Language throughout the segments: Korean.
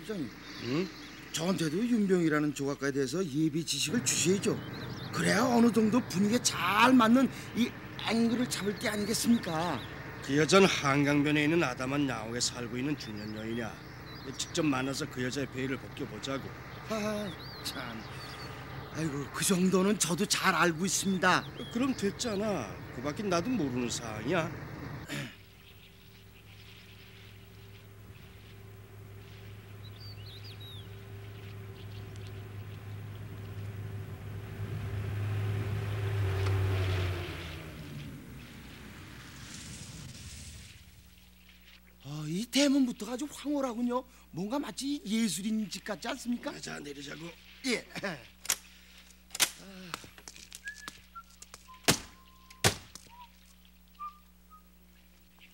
시장님. 응? 저한테도 윤병이라는 조각가에 대해서 예비 지식을 주셔야죠. 그래야 어느 정도 분위기에 잘 맞는 이 앵글을 잡을 게 아니겠습니까? 그 여자는 한강변에 있는 아담한 야옥에 살고 있는 중년 여인이야. 직접 만나서 그 여자의 베일을 벗겨보자고. 아, 참. 아이고, 그 정도는 저도 잘 알고 있습니다. 그럼 됐잖아. 그 밖엔 나도 모르는 사항이야. 이 대문부터가 아주 황홀하군요. 뭔가 마치 예술인 집 같지 않습니까? 자, 내리자고. 예.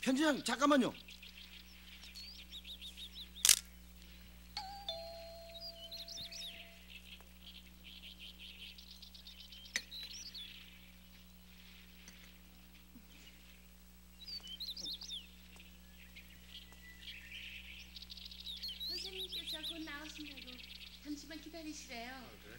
편지장 잠깐만요. 선생님께서 곧 나오신다고 잠시만 기다리시래요. 그래?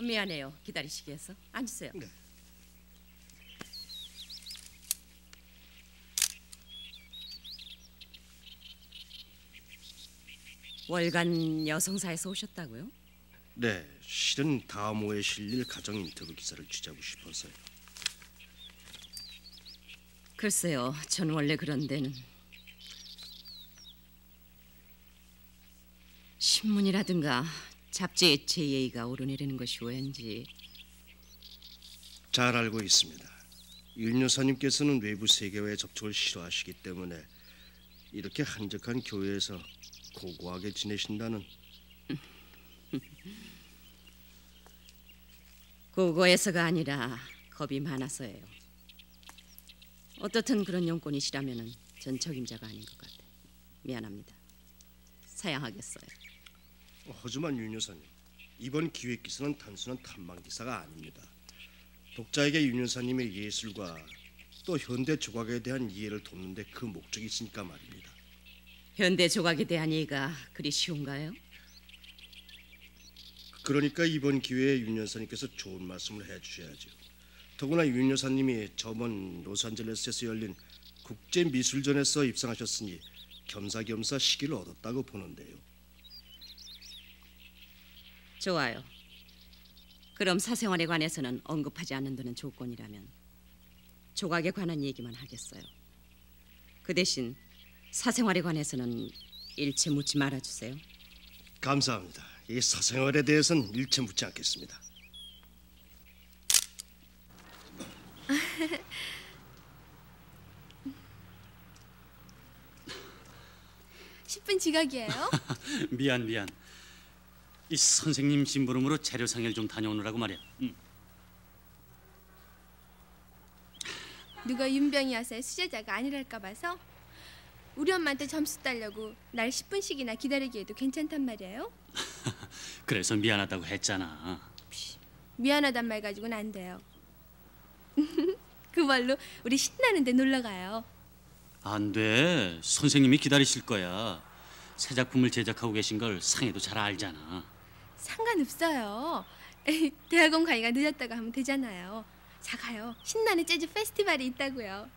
미안해요. 기다리시게 해서. 앉으세요. 네. 월간 여성사에서 오셨다고요? 네, 실은 다음 호에 실릴 가정 인터뷰 기사를 취재하고 싶어서요. 글쎄요. 전 원래 그런 데는 신문이라든가 잡지에 제 예의가 오르내리는 것이 왠지. 잘 알고 있습니다. 윤 여사님께서는 외부 세계와의 접촉을 싫어하시기 때문에 이렇게 한적한 교회에서 고고하게 지내신다는. 고고해서가 아니라 겁이 많아서예요. 어떻든 그런 용건이시라면은 전 적임자가 아닌 것 같아요. 미안합니다. 사양하겠어요. 하지만 윤 여사님, 이번 기획 기사는 단순한 탐방 기사가 아닙니다. 독자에게 윤 여사님의 예술과 또 현대 조각에 대한 이해를 돕는 데 그 목적이 있으니까 말입니다. 현대 조각에 대한 이해가 그리 쉬운가요? 그러니까 이번 기회에 윤 여사님께서 좋은 말씀을 해주셔야죠. 더구나 윤 여사님이 저번 로스앤젤레스에서 열린 국제미술전에서 입상하셨으니 겸사겸사 시기를 얻었다고 보는데요. 좋아요. 그럼 사생활에 관해서는 언급하지 않는 데는 조건이라면 조각에 관한 얘기만 하겠어요. 그 대신 사생활에 관해서는 일체 묻지 말아주세요. 감사합니다. 이 사생활에 대해서는 일체 묻지 않겠습니다. 10분 지각이에요? 미안. 이 선생님 심부름으로 재료상일 좀 다녀오느라고 말이야. 누가 윤병희 여사의 수제자가 아니랄까 봐서 우리 엄마한테 점수 따려고 날 10분씩이나 기다리게 해도 괜찮단 말이에요? 그래서 미안하다고 했잖아. 미안하단 말 가지고는 안 돼요. 그걸로 우리 신나는데 놀러 가요. 안 돼. 선생님이 기다리실 거야. 새 작품을 제작하고 계신 걸 상해도 잘 알잖아. 상관없어요. 대학원 강의가 늦었다고 하면 되잖아요. 자 가요. 신나는 재즈 페스티벌이 있다고요.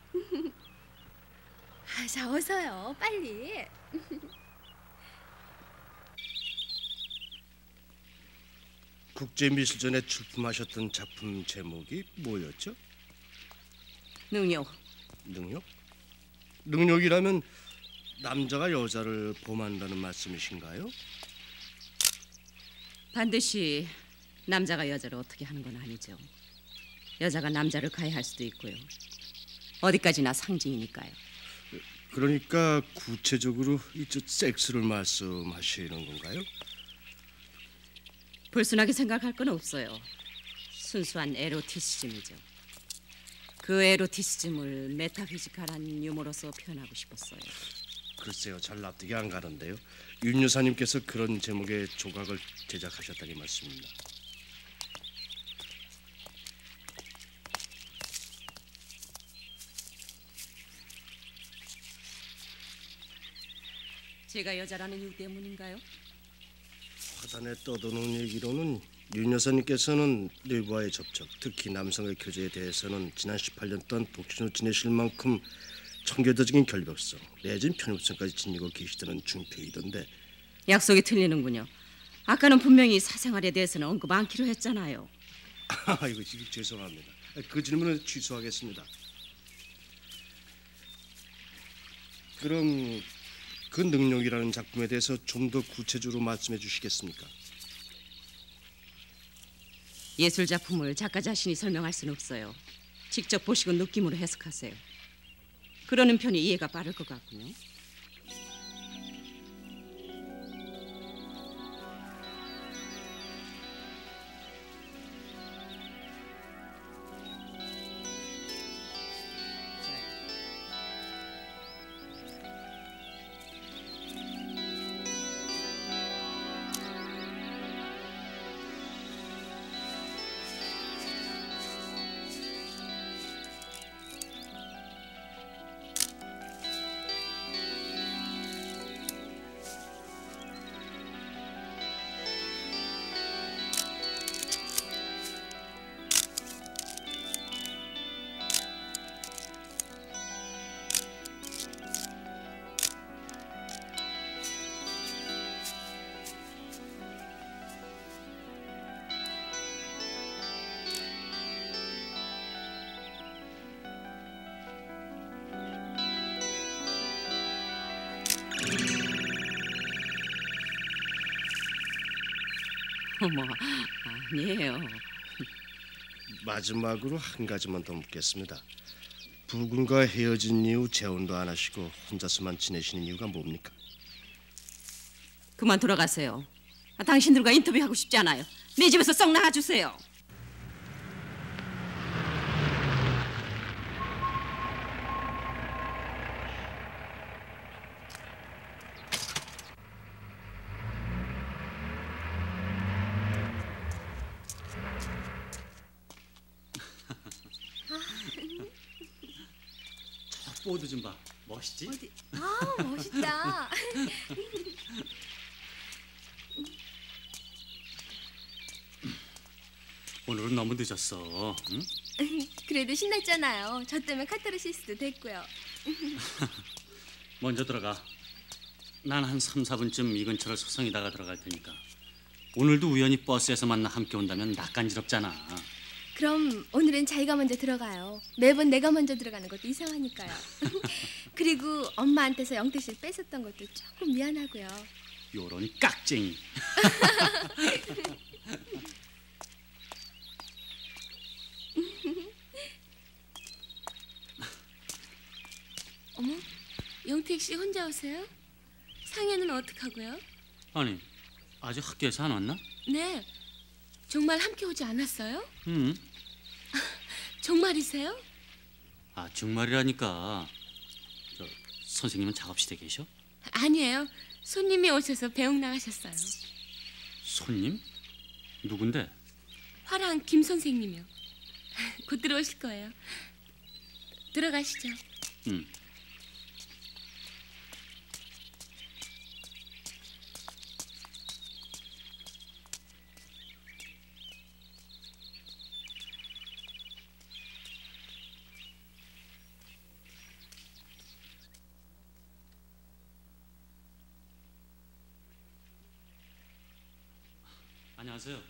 자 어서요. 빨리. 국제미술전에 출품하셨던 작품 제목이 뭐였죠? 능욕. 능욕? 능욕이라면 남자가 여자를 범한다는 말씀이신가요? 반드시 남자가 여자를 어떻게 하는 건 아니죠. 여자가 남자를 가해할 수도 있고요. 어디까지나 상징이니까요. 그러니까 구체적으로 이쪽 섹스를 말씀하시는 건가요? 불순하게 생각할 건 없어요. 순수한 에로티시즘이죠. 그 에로티시즘을 메타피지컬한 유머로서 표현하고 싶었어요. 글쎄요, 잘 납득이 안 가는데요. 윤 여사님께서 그런 제목의 조각을 제작하셨다니 말씀입니다. 제가 여자라는 이유 때문인가요? 화단에 떠도는 얘기로는 윤 여사님께서는 뇌부와의 접촉, 특히 남성의 교제에 대해서는 지난 18년 동안 독신으로 지내실 만큼 청교도적인 결벽성, 내진 편협성까지 지니고 계시다는 중표이던데. 약속이 틀리는군요. 아까는 분명히 사생활에 대해서는 언급 않기로 했잖아요. 이거 지금 죄송합니다. 그 질문을 취소하겠습니다. 그럼 그 능력이라는 작품에 대해서 좀 더 구체적으로 말씀해 주시겠습니까? 예술 작품을 작가 자신이 설명할 수는 없어요. 직접 보시고 느낌으로 해석하세요. 그러는 편이 이해가 빠를 것 같군요. 어머, 아니에요. 마지막으로 한 가지만 더 묻겠습니다. 부군과 헤어진 이후 재혼도 안 하시고 혼자서만 지내시는 이유가 뭡니까? 그만 돌아가세요. 당신들과 인터뷰하고 싶지 않아요. 내 집에서 썩 나가주세요. 저 보드 좀 봐. 멋있지? 어디? 아, 멋있다. 오늘은 너무 늦었어. 응? 그래도 신났잖아요. 저 때문에 카타르시스도 됐고요. 먼저 들어가. 난 한 3, 4분쯤 이 근처를 소성이다가 들어갈 테니까. 오늘도 우연히 버스에서 만나 함께 온다면 낯간지럽잖아. 그럼 오늘은 자기가 먼저 들어가요. 매번 내가 먼저 들어가는 것도 이상하니까요. 그리고 엄마한테서 영택 씨를 뺏었던 것도 조금 미안하고요. 요런 깍쟁이. 어머, 영택 씨 혼자 오세요? 상해는 어떡하고요? 아니, 아직 학교에서 안 왔나? 네, 정말 함께 오지 않았어요? 응. 정말이세요? 아, 정말이라니까. 저 선생님은 작업실에 계셔? 아니에요. 손님이 오셔서 배웅 나가셨어요. 손님? 누군데? 화랑 김 선생님이요. 곧 들어오실 거예요. 들어가시죠. 응. 안녕하세요.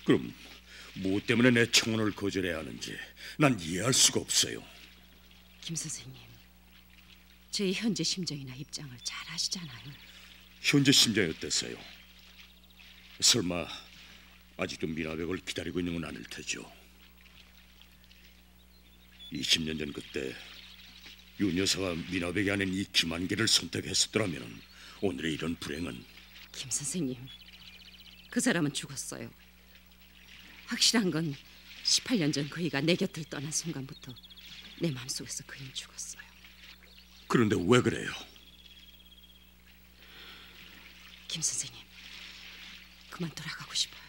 그럼 뭐 때문에 내 청혼을 거절해야 하는지 난 이해할 수가 없어요. 김 선생님, 저희 현재 심정이나 입장을 잘 아시잖아요. 현재 심정이 어땠어요? 설마 아직도 미나백을 기다리고 있는 건 아닐 테죠. 20년 전 그때 윤 여사가 미나백이 아닌 이 김한계를 선택했었더라면 오늘의 이런 불행은. 김 선생님, 그 사람은 죽었어요. 확실한 건 18년 전 그이가 내 곁을 떠난 순간부터 내 마음속에서 그이는 죽었어요. 그런데 왜 그래요? 김 선생님, 그만 돌아가고 싶어요.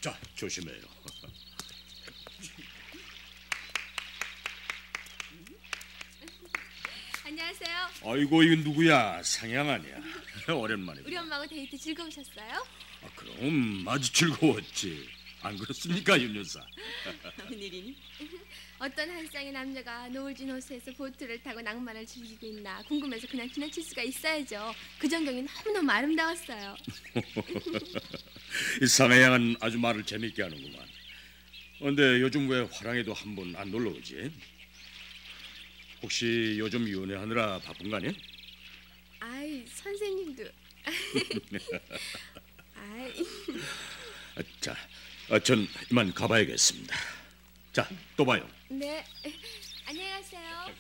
자, 조심해요. 안녕하세요. 아이고, 이거 누구야? 상향 아니야. 오랜만에. 우리 엄마하고 데이트 즐거우셨어요? 그럼 아주 즐거웠지. 안 그렇습니까, 윤 여사? 무슨 일이니? 어떤 한 쌍의 남자가 노을진 호수에서 보트를 타고 낭만을 즐기고 있나 궁금해서 그냥 지나칠 수가 있어야죠. 그 전경이 너무너무 아름다웠어요. 이 상해양은 아주 말을 재밌게 하는구만. 근데 요즘 왜 화랑에도 한 번 안 놀러 오지? 혹시 요즘 연애하느라 바쁜 거 아니야? 아이, 선생님도. 아이. 자, 전 이만 가봐야겠습니다. 자, 또 봐요. 네. 안녕히 가세요.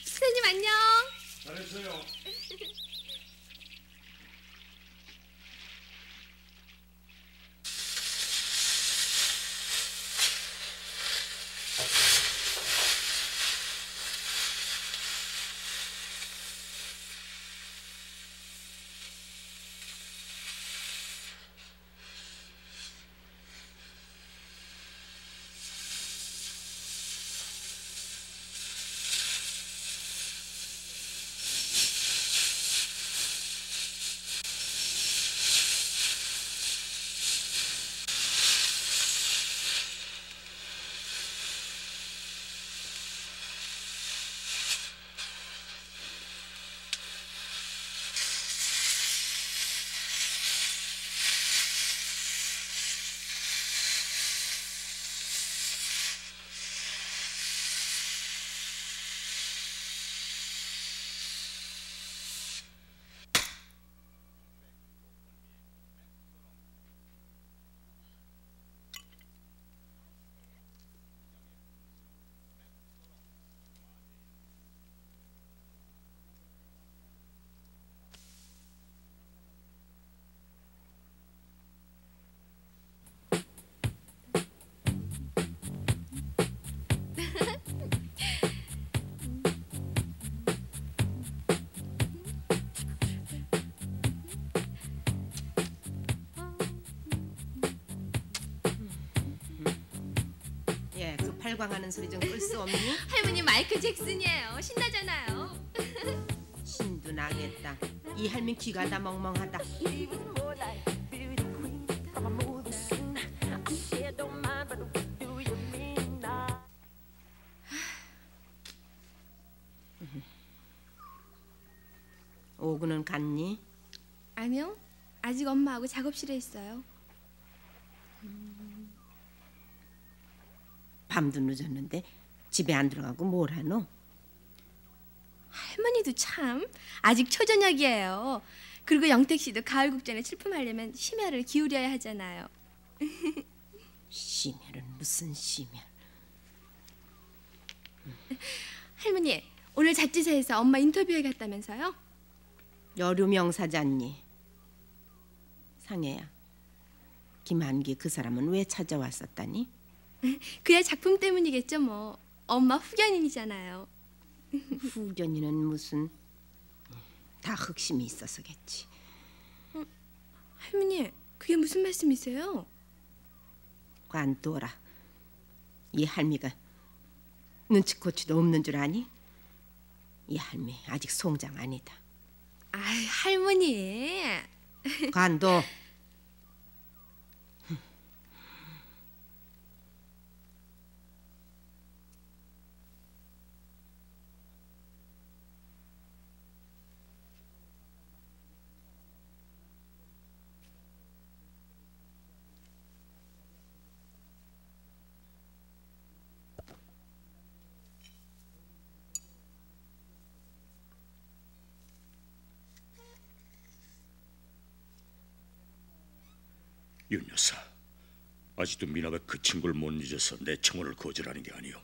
선생님 안녕. 잘했어요. 예, 그 팔광하는 소리 좀 끌 수 없니? 할머니 마이클 잭슨이에요. 신나잖아요. 신도 나겠다. 이 할미 귀가 다 멍멍하다. 오구는 갔니? 아니요. 아직 엄마하고 작업실에 있어요. 밤도 늦었는데 집에 안 들어가고 뭘 하노? 할머니도 참 아직 초저녁이에요. 그리고 영택 씨도 가을 국전에 출품하려면 심혈을 기울여야 하잖아요. 심혈은 무슨 심혈? 할머니, 오늘 잡지사에서 엄마 인터뷰에 갔다면서요? 여류 명사잖니. 상혜야, 김한기 그 사람은 왜 찾아왔었다니? 그야 작품 때문이겠죠 뭐. 엄마 후견인이잖아요. 후견이는 무슨 다 흑심이 있어서겠지. 할머니, 그게 무슨 말씀이세요? 관둬라. 이 할미가 눈치코치도 없는 줄 아니? 이 할미 아직 송장 아니다. 아이, 할머니. 관둬. 윤 여사, 아직도 미나가 그 친구를 못 잊어서 내 청혼을 거절하는 게 아니오.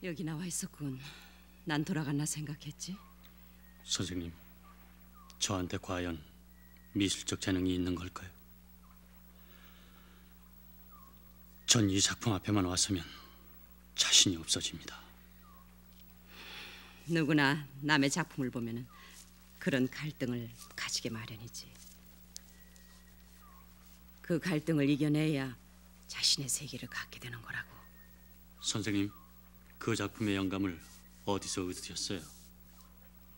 여기 나와 있었군. 난 돌아갔나 생각했지. 선생님, 저한테 과연 미술적 재능이 있는 걸까요? 전 이 작품 앞에만 왔으면 자신이 없어집니다. 누구나 남의 작품을 보면은 그런 갈등을 가지게 마련이지. 그 갈등을 이겨내야 자신의 세계를 갖게 되는 거라고. 선생님, 그 작품의 영감을 어디서 얻으셨어요?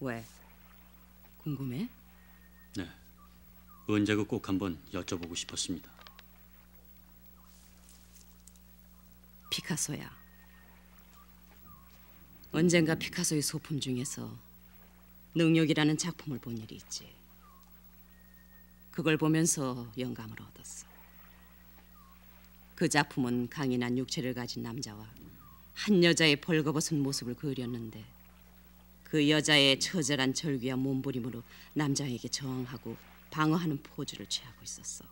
왜? 궁금해? 네, 언제고 꼭 한번 여쭤보고 싶었습니다. 피카소야. 언젠가 피카소의 소품 중에서 능욕이라는 작품을 본 일이 있지. 그걸 보면서 영감을 얻었어. 그 작품은 강인한 육체를 가진 남자와 한 여자의 벌거벗은 모습을 그렸는데 그 여자의 처절한 절규와 몸부림으로 남자에게 저항하고 방어하는 포즈를 취하고 있었어.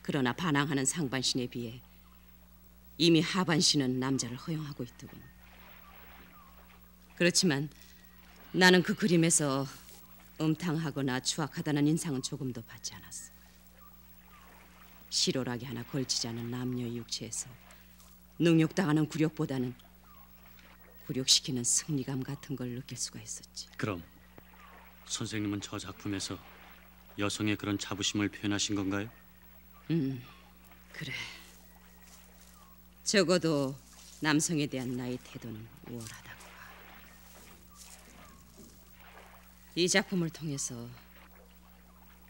그러나 반항하는 상반신에 비해 이미 하반신은 남자를 허용하고 있더군. 그렇지만 나는 그 그림에서 음탕하거나 추악하다는 인상은 조금도 받지 않았어. 실오라기 하나 걸치지 않은 남녀의 육체에서 능욕당하는 굴욕보다는 굴욕시키는 승리감 같은 걸 느낄 수가 있었지. 그럼 선생님은 저 작품에서 여성의 그런 자부심을 표현하신 건가요? 그래. 적어도 남성에 대한 나의 태도는 우월하다고 봐. 이 작품을 통해서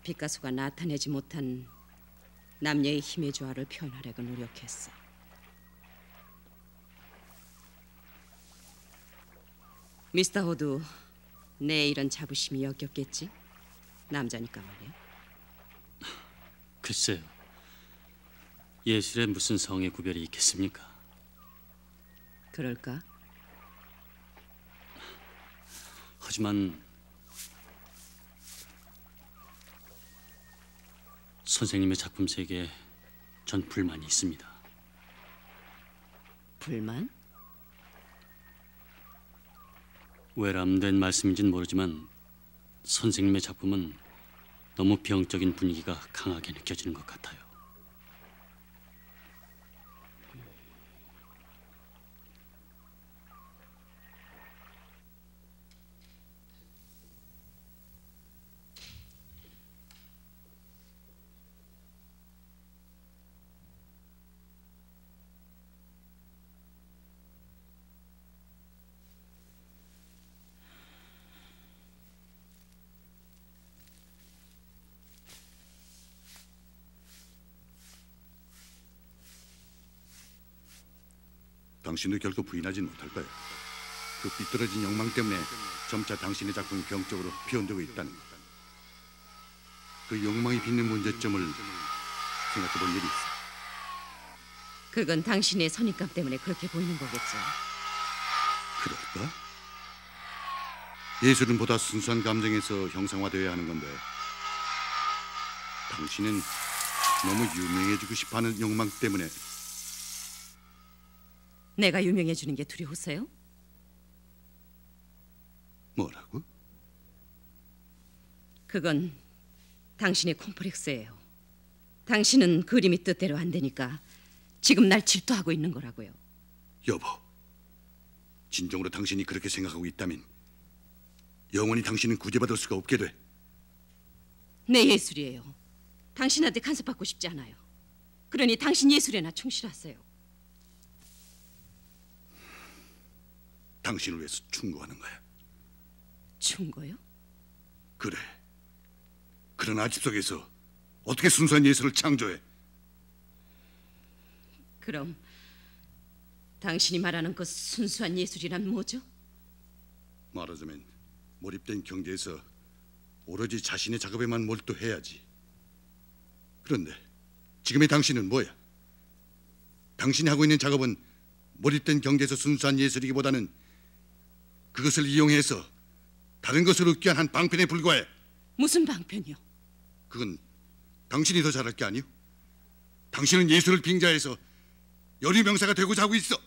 피카소가 나타내지 못한 남녀의 힘의 조화를 표현하려고 노력했어. 미스터 호도 내 이런 자부심이 역겹겠지? 남자니까 말이야. 글쎄요. 예술에 무슨 성의 구별이 있겠습니까? 그럴까? 하지만 선생님의 작품 세계에 전 불만이 있습니다. 불만? 외람된 말씀인지는 모르지만 선생님의 작품은 너무 병적인 분위기가 강하게 느껴지는 것 같아요. 당신도 결코 부인하지 못할 거야. 그 삐뚤어진 욕망 때문에 점차 당신의 작품이 병적으로 표현되고 있다는 것. 그 욕망이 빚는 문제점을 생각해 본 일이 있어. 그건 당신의 선입감 때문에 그렇게 보이는 거겠죠. 그럴까? 예술은 보다 순수한 감정에서 형상화되어야 하는 건데 당신은 너무 유명해지고 싶어하는 욕망 때문에. 내가 유명해지는 게 두려웠어요? 뭐라고? 그건 당신의 콤플렉스예요. 당신은 그림이 뜻대로 안 되니까 지금 날 질투하고 있는 거라고요. 여보, 진정으로 당신이 그렇게 생각하고 있다면 영원히 당신은 구제받을 수가 없게 돼. 내 예술이에요. 당신한테 간섭받고 싶지 않아요. 그러니 당신 예술에나 충실하세요. 당신을 위해서 충고하는 거야. 충고요? 그래. 그런 아집 속에서 어떻게 순수한 예술을 창조해? 그럼 당신이 말하는 그 순수한 예술이란 뭐죠? 말하자면 몰입된 경제에서 오로지 자신의 작업에만 몰두해야지. 그런데 지금의 당신은 뭐야? 당신이 하고 있는 작업은 몰입된 경제에서 순수한 예술이기보다는 그것을 이용해서 다른 것을 얻기 위한 한 방편에 불과해. 무슨 방편이요? 그건 당신이 더 잘할 게 아니오? 당신은 예술을 빙자해서 열의 명사가 되고자 하고 있어.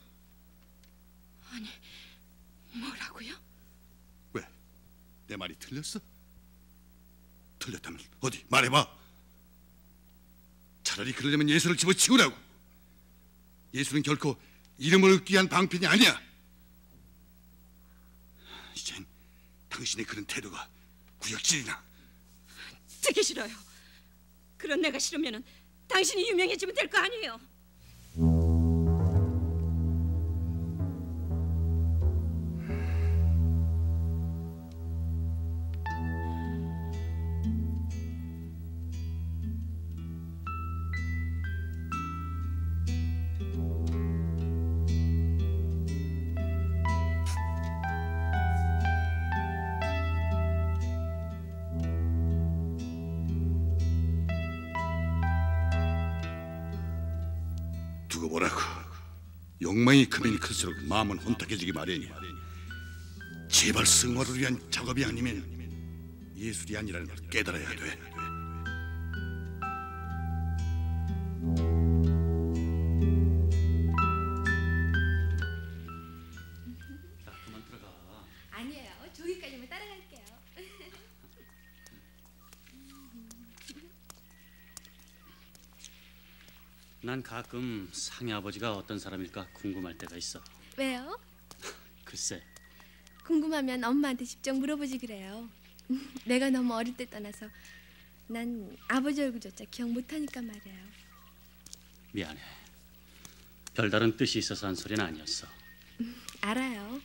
아니, 뭐라고요? 왜? 내 말이 틀렸어? 틀렸다면 어디 말해봐. 차라리 그러려면 예술을 집어치우라고. 예술은 결코 이름을 얻기 위한 방편이 아니야. 이젠 당신의 그런 태도가 구역질이나. 듣기 싫어요. 그런 내가 싫으면은 당신이 유명해지면 될 거 아니에요. 두고 보라고. 욕망이 크면 클수록 마음은 혼탁해지기 마련이야. 제발 승화를 위한 작업이 아니면 예술이 아니라는 걸 깨달아야 돼. 그만 들어가. 아니에요. 저기까지만 따라갈게요. 난 가끔 상희 아버지가 어떤 사람일까 궁금할 때가 있어. 왜요? 글쎄, 궁금하면 엄마한테 직접 물어보지 그래요. 내가 너무 어릴 때 떠나서 난 아버지 얼굴조차 기억 못하니까 말이에요. 미안해. 별다른 뜻이 있어서 한 소리는 아니었어. 알아요.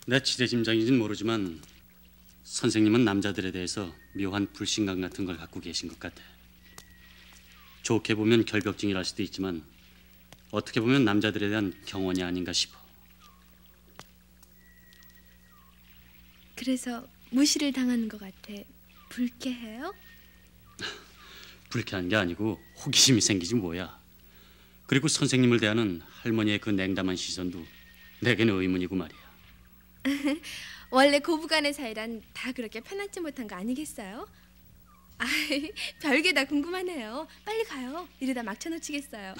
내 지레짐작인지는 모르지만 선생님은 남자들에 대해서 묘한 불신감 같은 걸 갖고 계신 것 같아. 좋게 보면 결벽증이랄 수도 있지만 어떻게 보면 남자들에 대한 경원이 아닌가 싶어. 그래서 무시를 당하는 것 같아. 불쾌해요? 불쾌한 게 아니고 호기심이 생기지 뭐야. 그리고 선생님을 대하는 할머니의 그 냉담한 시선도 내게는 의문이고 말이야. 원래 고부간의 사이란 다 그렇게 편하지 못한 거 아니겠어요? 아이, 별게 다 궁금하네요. 빨리 가요. 이러다 막차 놓치겠어요.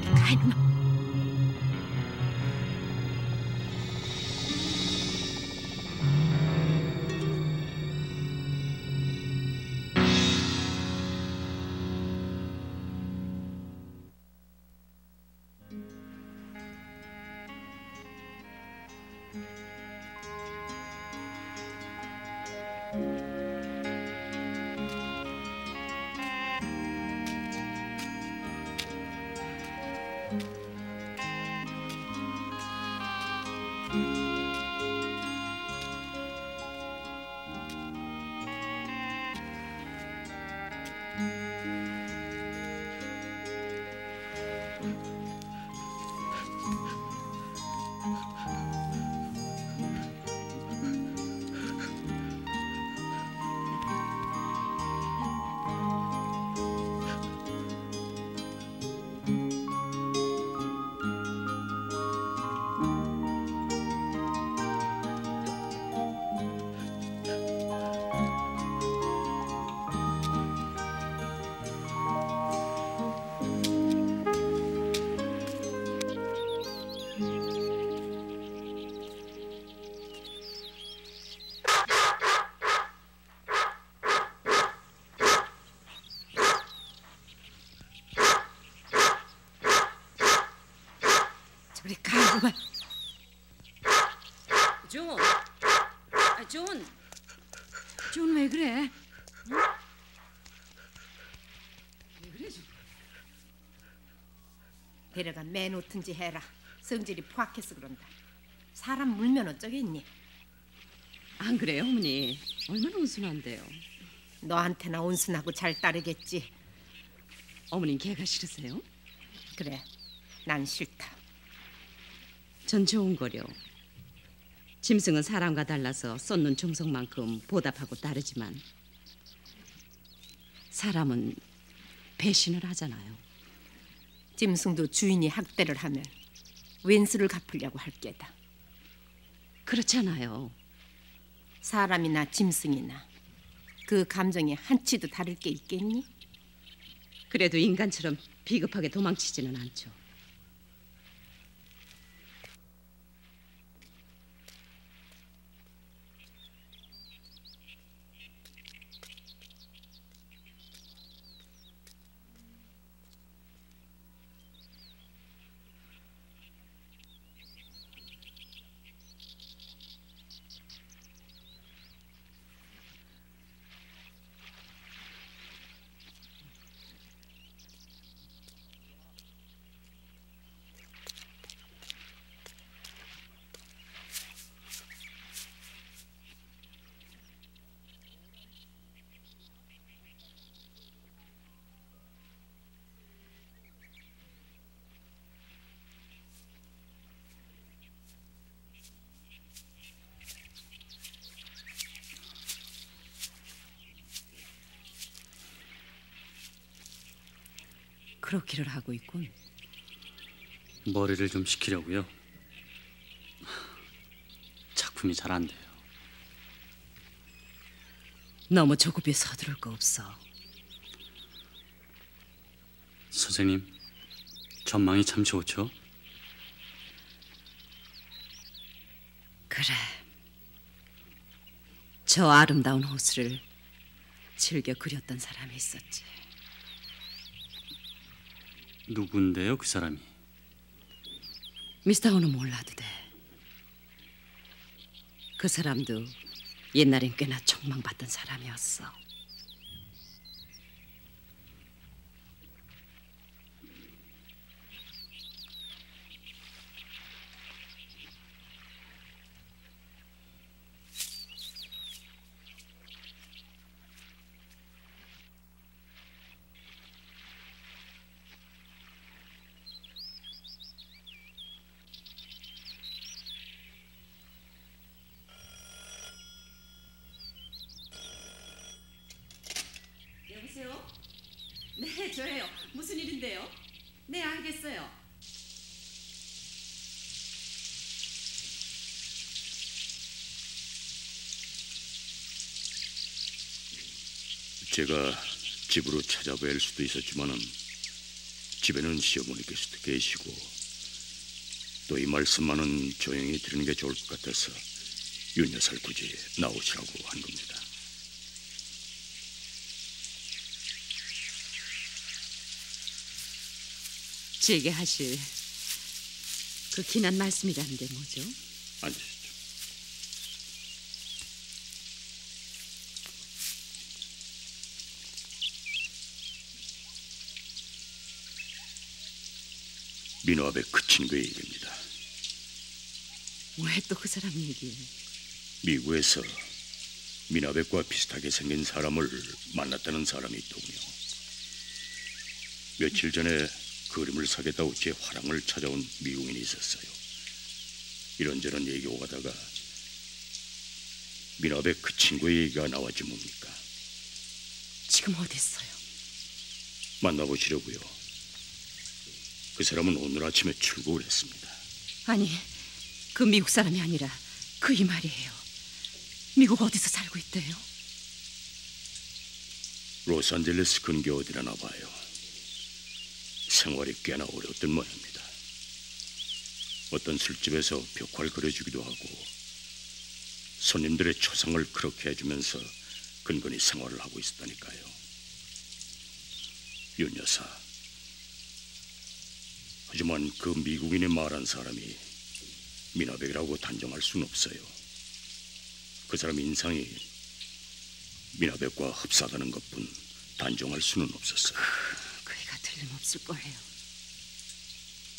저리 가 이놈아. 저리 가 이놈아. 존 왜 그래? 응? 왜 그래 존? 데려가 매놓든지 해라. 성질이 포악해서 그런다. 사람 물면 어쩌겠니? 안 그래요 어머니? 얼마나 온순한데요. 너한테나 온순하고 잘 따르겠지. 어머님 걔가 싫으세요? 그래, 난 싫다. 전 좋은 거려. 짐승은 사람과 달라서 쏟는 정성만큼 보답하고 따르지만 사람은 배신을 하잖아요. 짐승도 주인이 학대를 하면 왼수를 갚으려고 할 게다. 그렇잖아요. 사람이나 짐승이나 그 감정이 한치도 다를 게 있겠니? 그래도 인간처럼 비겁하게 도망치지는 않죠. 그렇기를 하고 있군. 머리를 좀 식히려고요. 작품이 잘 안 돼요. 너무 조급히 서두를 거 없어. 선생님, 전망이 참 좋죠? 그래. 저 아름다운 호수를 즐겨 그렸던 사람이 있었지. 누군데요, 그 사람이? 미스터 오는 몰라도 돼. 그 사람도 옛날엔 꽤나 촉망받던 사람이었어. 여보세요? 네, 저예요. 무슨 일인데요? 네, 알겠어요. 제가 집으로 찾아뵐 수도 있었지만은 집에는 시어머니께서도 계시고 또 이 말씀만은 조용히 들으는 게 좋을 것 같아서 윤 여사를 굳이 나오시라고 한 겁니다. 제게 하실 그 긴한 말씀이라는 게 뭐죠? 앉으시죠. 민화배 그 친구의 얘기입니다. 왜 또 그 사람 얘기해? 미국에서 민화백과 비슷하게 생긴 사람을 만났다는 사람이 있더군요. 며칠 전에 그림을 사겠다고 제 화랑을 찾아온 미국인이 있었어요. 이런저런 얘기 오가다가 민화백 그 친구의 얘기가 나왔지 뭡니까? 지금 어디 있어요? 만나보시려고요. 그 사람은 오늘 아침에 출국을 했습니다. 아니, 그 미국 사람이 아니라 그 이 말이에요. 미국 어디서 살고 있대요? 로스앤젤레스 근교 어디라나 봐요. 생활이 꽤나 어려웠던 모양입니다. 어떤 술집에서 벽화를 그려주기도 하고 손님들의 초상을 그렇게 해주면서 근근히 생활을 하고 있었다니까요. 윤 여사, 하지만 그 미국인이 말한 사람이 민화백이라고 단정할 수는 없어요. 그 사람 인상이 민화백과 흡사하다는 것뿐 단정할 수는 없었어요. 그 애가 틀림없을 거예요.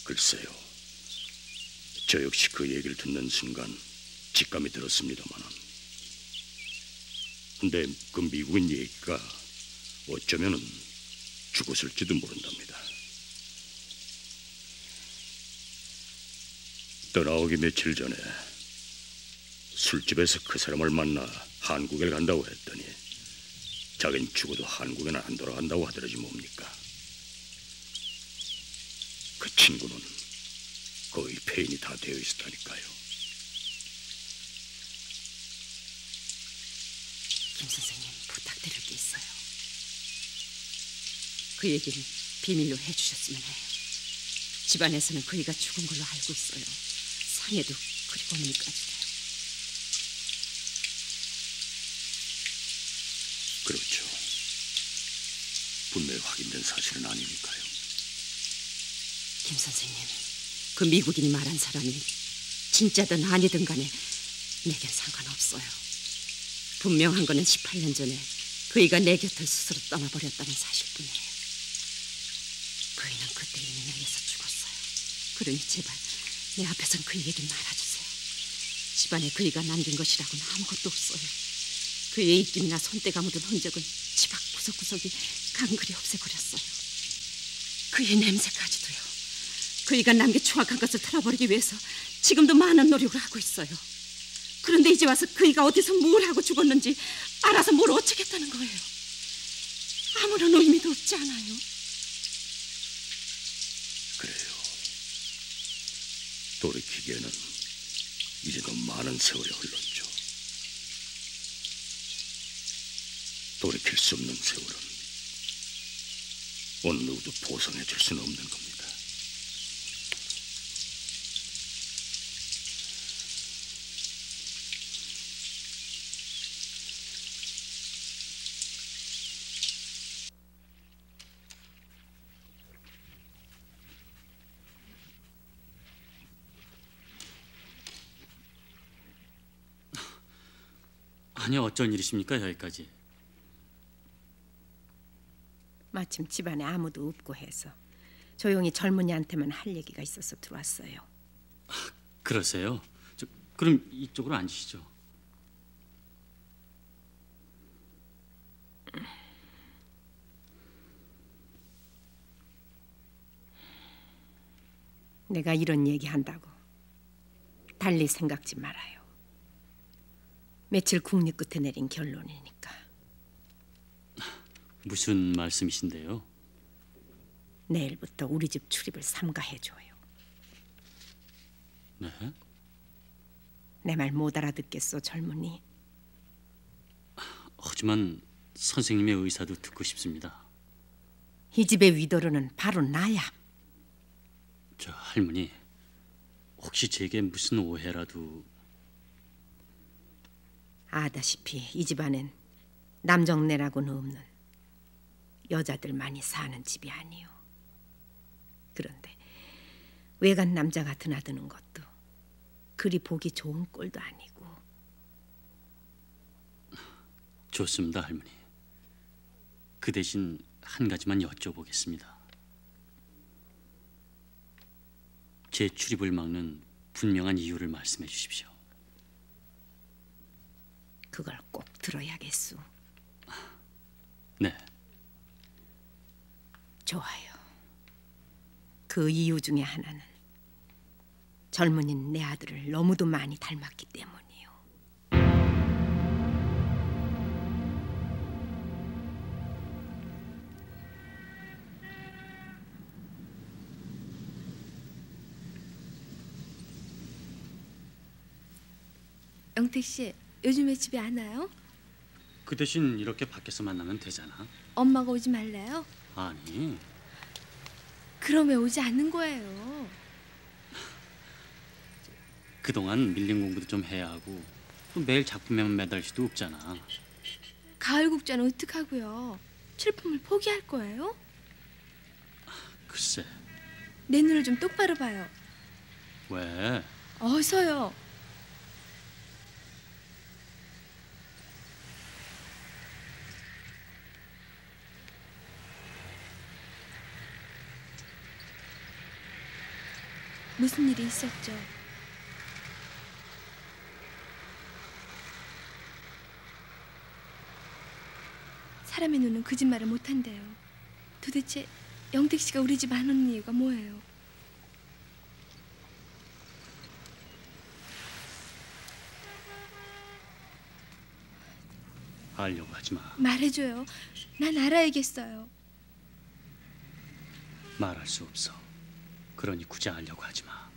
글쎄요. 저 역시 그 얘기를 듣는 순간 직감이 들었습니다마는. 근데 그 미국인 얘기가 어쩌면은 죽었을지도 모른답니다. 떠나오기 며칠 전에 술집에서 그 사람을 만나 한국에 간다고 했더니 자긴 죽어도 한국에는 안 돌아간다고 하더라지 뭡니까. 그 친구는 거의 폐인이 다 되어 있었다니까요. 김 선생님, 부탁드릴 게 있어요. 그 얘기는 비밀로 해주셨으면 해요. 집안에서는 그이가 죽은 걸로 알고 있어요. 상해도 그리고 어머니까지도요. 그렇죠. 분명히 확인된 사실은 아니니까요. 김 선생님, 그 미국인이 말한 사람이 진짜든 아니든 간에 내겐 상관없어요. 분명한 거는 18년 전에 그이가 내 곁을 스스로 떠나버렸다는 사실뿐이에요. 그이는 그때 이미 내게서 죽었어요. 그러니 제발 내 앞에선 그 얘기 말아주세요. 집안에 그이가 남긴 것이라고는 아무것도 없어요. 그의 입김이나 손때가 묻은 흔적은 집 앞 구석구석이 강그리 없애버렸어요. 그의 냄새까지도요. 그이가 남긴 추악한 것을 털어버리기 위해서 지금도 많은 노력을 하고 있어요. 그런데 이제 와서 그이가 어디서 뭘 하고 죽었는지 알아서 뭘 어쩌겠다는 거예요. 아무런 의미도 없지 않아요? 그래요. 돌이키기에는 이제 너무 많은 세월이 흘렀죠. 돌이킬 수 없는 세월은 어느 누구도 보상해 줄 수는 없는 겁니다. 아니, 어쩐 일이십니까 여기까지? 마침 집안에 아무도 없고 해서 조용히 젊은이한테만 할 얘기가 있어서 들어왔어요. 그러세요? 그럼 이쪽으로 앉으시죠. 내가 이런 얘기한다고 달리 생각지 말아요. 며칠 국립 끝에 내린 결론이니까. 무슨 말씀이신데요? 내일부터 우리 집 출입을 삼가해줘요. 네? 내 말 못 알아듣겠어, 젊은이? 하지만 선생님의 의사도 듣고 싶습니다. 이 집의 위도르는 바로 나야. 저 할머니, 혹시 제게 무슨 오해라도... 아다시피 이 집안엔 남정네라고는 없는 여자들 많이 사는 집이 아니요. 그런데 외간 남자가 드나드는 것도 그리 보기 좋은 꼴도 아니고. 좋습니다, 할머니. 그 대신 한 가지만 여쭤보겠습니다. 제 출입을 막는 분명한 이유를 말씀해 주십시오. 그걸 꼭 들어야겠소. 네. 좋아요. 그 이유 중에 하나는 젊은인 내 아들을 너무도 많이 닮았기 때문이요. 영택 씨, 요즘에 집에 안 와요? 그 대신 이렇게 밖에서 만나면 되잖아. 엄마가 오지 말래요? 아니, 그럼 왜 오지 않는 거예요? 그동안 밀린 공부도 좀 해야 하고 또 매일 작품에만 매달 수도 없잖아. 가을 국자는 어떡하고요? 출품을 포기할 거예요? 글쎄. 내 눈을 좀 똑바로 봐요. 왜? 어서요. 무슨 일이 있었죠? 사람의 눈은 거짓말을 못한대요. 도대체 영택 씨가 우리 집 안 오는 이유가 뭐예요? 알려고 하지 마. 말해줘요. 난 알아야겠어요. 말할 수 없어. 그러니 굳이 알려고 하지 마.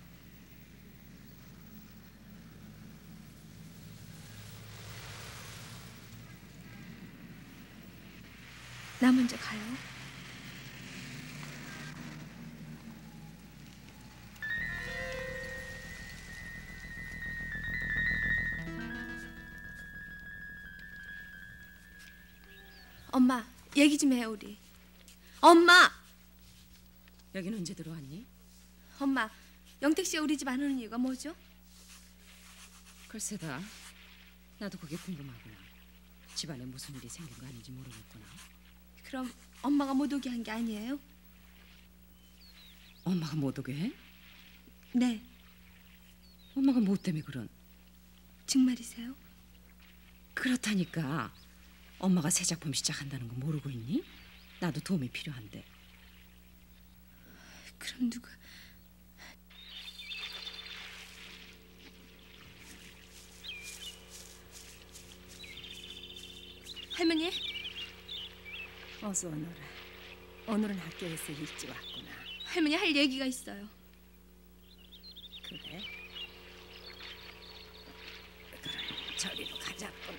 나 먼저 가요. 엄마, 얘기 좀 해요, 우리. 엄마! 여긴 언제 들어왔니? 엄마, 영택 씨가 우리 집 안 오는 이유가 뭐죠? 글쎄다. 나도 그게 궁금하구나. 집안에 무슨 일이 생긴 거 아닌지 모르겠구나. 그럼 엄마가 못 오게 한 게 아니에요? 엄마가 못 오게 해? 네, 엄마가 뭐 때문에 그런? 정말이세요? 그렇다니까. 엄마가 새 작품 시작한다는 거 모르고 있니? 나도 도움이 필요한데. 그럼 누가... 할머니? 어서 오너라. 오늘은 학교에서 일찍 왔구나. 할머니 할 얘기가 있어요. 그래? 그럼 저리로 가자꾼.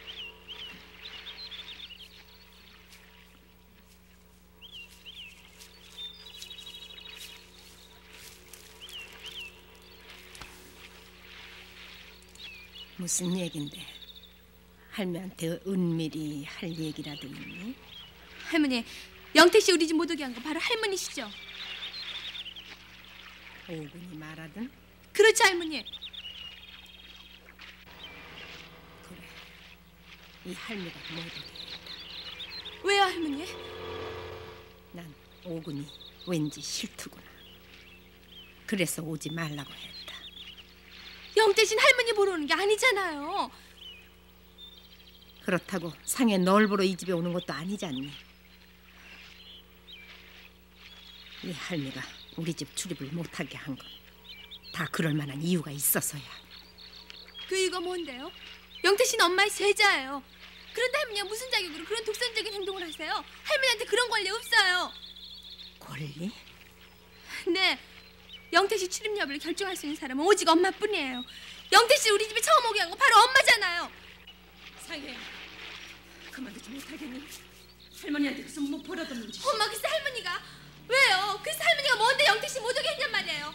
무슨 얘긴데? 할매한테 은밀히 할 얘기라도 있니? 할머니, 영택 씨 우리 집 못 오게 한 거 바로 할머니시죠? 오군이 말하든? 그렇지, 할머니. 그래, 이 할매가 못 오게 했다. 왜요, 할머니? 난 오군이 왠지 싫더구나. 그래서 오지 말라고 했다. 영택 씨는 할머니 보러 오는 게 아니잖아요. 그렇다고 상해 널 보러 이 집에 오는 것도 아니지 않니? 이 할매가 우리 집 출입을 못하게 한 건 다 그럴 만한 이유가 있어서야. 그 이유가 뭔데요? 영택 씨는 엄마의 제자예요. 그런데 할머니가 무슨 자격으로 그런 독선적인 행동을 하세요? 할머니한테 그런 권리 없어요. 권리? 네, 영택 씨 출입 여부를 결정할 수 있는 사람은 오직 엄마뿐이에요. 영택 씨 우리 집에 처음 오게 한 거 바로 엄마잖아요. 상해, 그만두지 못하겠니? 할머니한테 무슨 뭐 버릇없는 짓. 엄마, 글쎄 할머니가 왜요? 글쎄 할머니가 뭔데 영택 씨 못 오게 했냔 말이에요.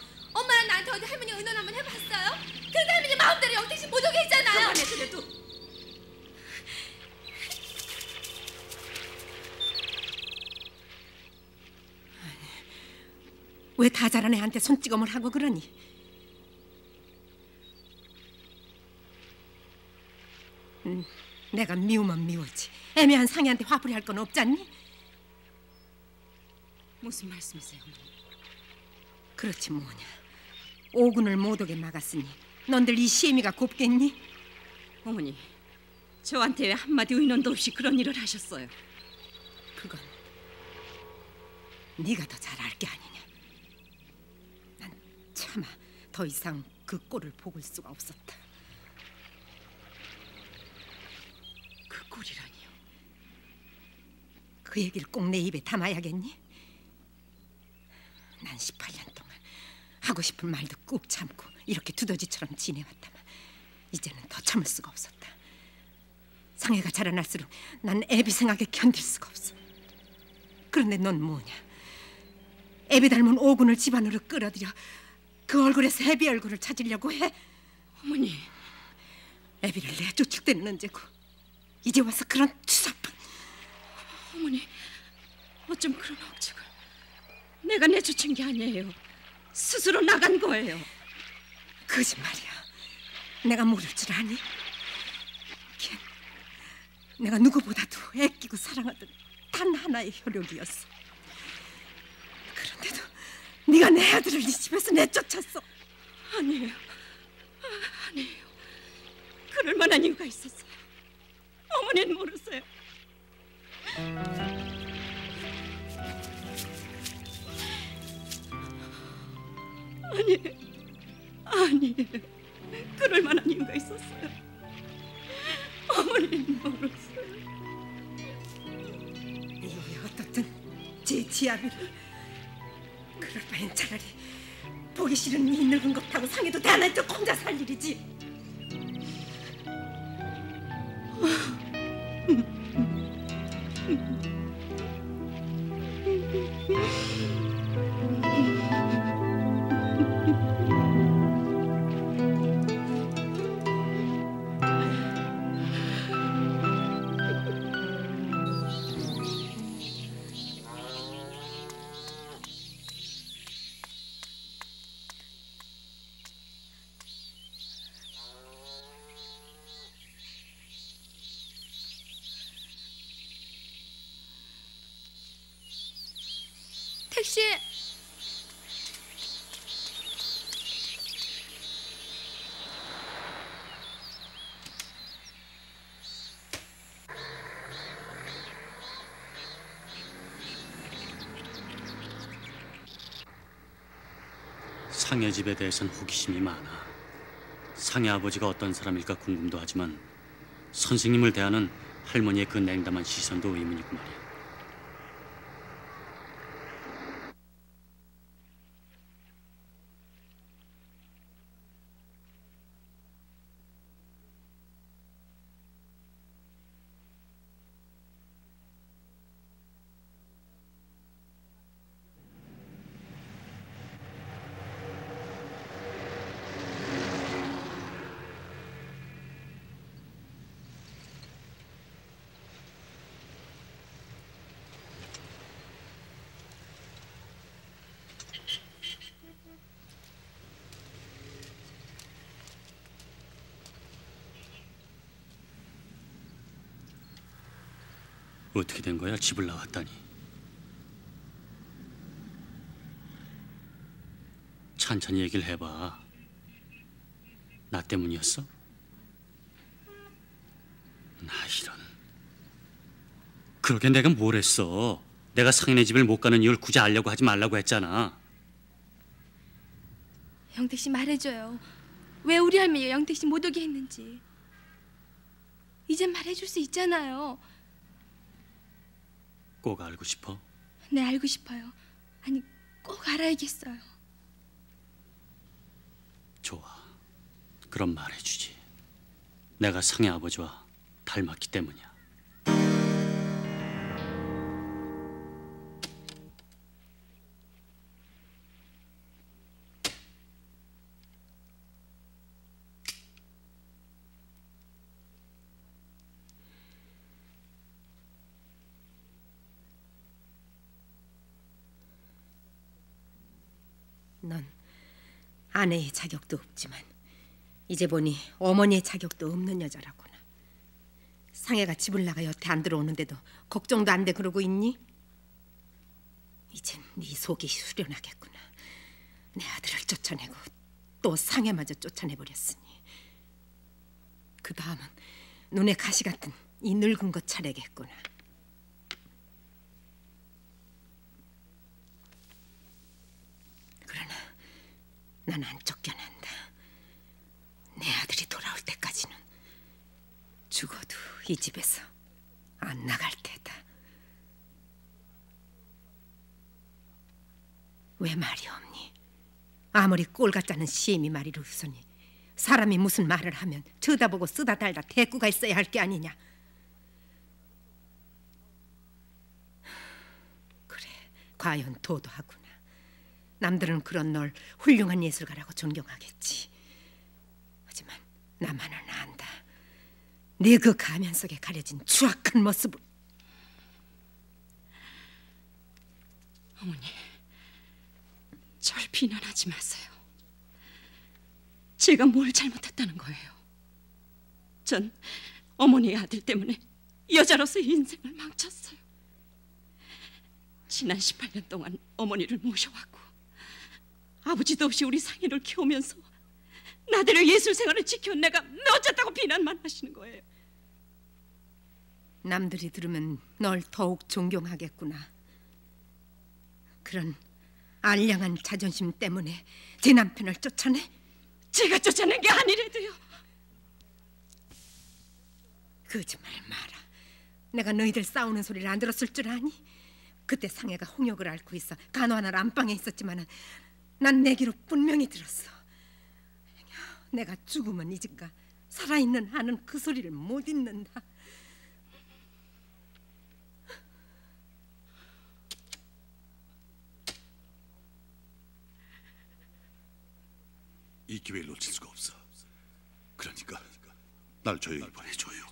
왜 다 자란 애한테 손찌검을 하고 그러니? 내가 미우면 미웠지. 애매한 상애한테 화풀이 할 건 없잖니? 무슨 말씀이세요, 어머니? 그렇지 뭐냐. 오군을 못 오게 막았으니 넌들 이 시애미가 곱겠니? 어머니, 저한테 왜 한마디 의논도 없이 그런 일을 하셨어요? 그건 네가 더 잘 알 게 아니냐. 난 차마 더 이상 그 꼴을 보고 있을 수가 없었다. 그 꼴이라니요? 그 얘기를 꼭 내 입에 담아야겠니? 난 18년 동안 하고 싶은 말도 꾹 참고 이렇게 두더지처럼 지내왔다만 이제는 더 참을 수가 없었다. 상해가 자라날수록 난 애비 생각에 견딜 수가 없어. 그런데 넌 뭐냐? 애비 닮은 오군을 집안으로 끌어들여 그 얼굴에서 애비 얼굴을 찾으려고 해? 어머니, 애비를 내쫓을 때는 언제고 이제 와서 그런 추잡한... 어머니, 어쩜 그런 억측을? 내가 내쫓은 게 아니에요. 스스로 나간 거예요. 거짓말이야. 내가 모를 줄 아니? 걔 내가 누구보다도 애끼고 사랑하던 단 하나의 혈육이었어. 그런데도 네가 내 아들을 네 집에서 내쫓았어. 아니에요. 아니에요. 그럴 만한 이유가 있었어요. 어머니는 모르세요. 아니에요. 그럴 만한 이유가 있었어요. 어머니는 모르세요. 이후에 어떻든 제 지아비를 그럴 바엔 차라리 보기 싫은 이 늙은 것하고 상해도 대안할 적 혼자 살 일이지. 택시. 상해 집에 대해서는 호기심이 많아. 상해 아버지가 어떤 사람일까 궁금도 하지만 선생님을 대하는 할머니의 그 냉담한 시선도 의문이고 말이야. 어떻게 된 거야? 집을 나왔다니. 천천히 얘기를 해봐. 나 때문이었어? 나 이런. 그러게 내가 뭘 했어? 내가 상인의 집을 못 가는 이유를 굳이 알려고 하지 말라고 했잖아. 영택 씨 말해줘요. 왜 우리 할머니가 영택 씨 못 오게 했는지. 이젠 말해줄 수 있잖아요. 꼭 알고 싶어? 네, 알고 싶어요. 아니, 꼭 알아야겠어요. 좋아. 그럼 말해주지. 내가 상해 아버지와 닮았기 때문이야. 넌 아내의 자격도 없지만 이제 보니 어머니의 자격도 없는 여자라구나. 상해가 집을 나가 여태 안 들어오는데도 걱정도 안 돼 그러고 있니? 이젠 네 속이 후련하겠구나. 내 아들을 쫓아내고 또 상해마저 쫓아내버렸으니 그 다음은 눈에 가시 같은 이 늙은 것 차례겠구나. 그러나 난 안 쫓겨난다. 내 아들이 돌아올 때까지는 죽어도 이 집에서 안 나갈 테다. 왜 말이 없니? 아무리 꼴 같자는 시임이 말이로 우선이 사람이 무슨 말을 하면 쳐다보고 쓰다 달다 대꾸가 있어야 할 게 아니냐. 그래, 과연 도도하구나. 남들은 그런 널 훌륭한 예술가라고 존경하겠지. 하지만 나만은 안다. 네 그 가면 속에 가려진 추악한 모습을. 어머니, 절 비난하지 마세요. 제가 뭘 잘못했다는 거예요. 전 어머니의 아들 때문에 여자로서의 인생을 망쳤어요. 지난 18년 동안 어머니를 모셔왔고 아버지도 없이 우리 상해를 키우면서 나들의 예술 생활을 지켜온 내가 어쨌다고 비난만 하시는 거예요. 남들이 들으면 널 더욱 존경하겠구나. 그런 알량한 자존심 때문에 제 남편을 쫓아내? 제가 쫓아낸 게 아니래도요. 거짓말 마라. 내가 너희들 싸우는 소리를 안 들었을 줄 아니? 그때 상해가 홍역을 앓고 있어 간호하느라 안방에 있었지만은 난 내기로 분명히 들었어. 내가 죽으면 잊을까 살아있는 한은 그 소리를 못 잊는다. 이 기회를 놓칠 수가 없어. 그러니까 날 조용히 보내줘요.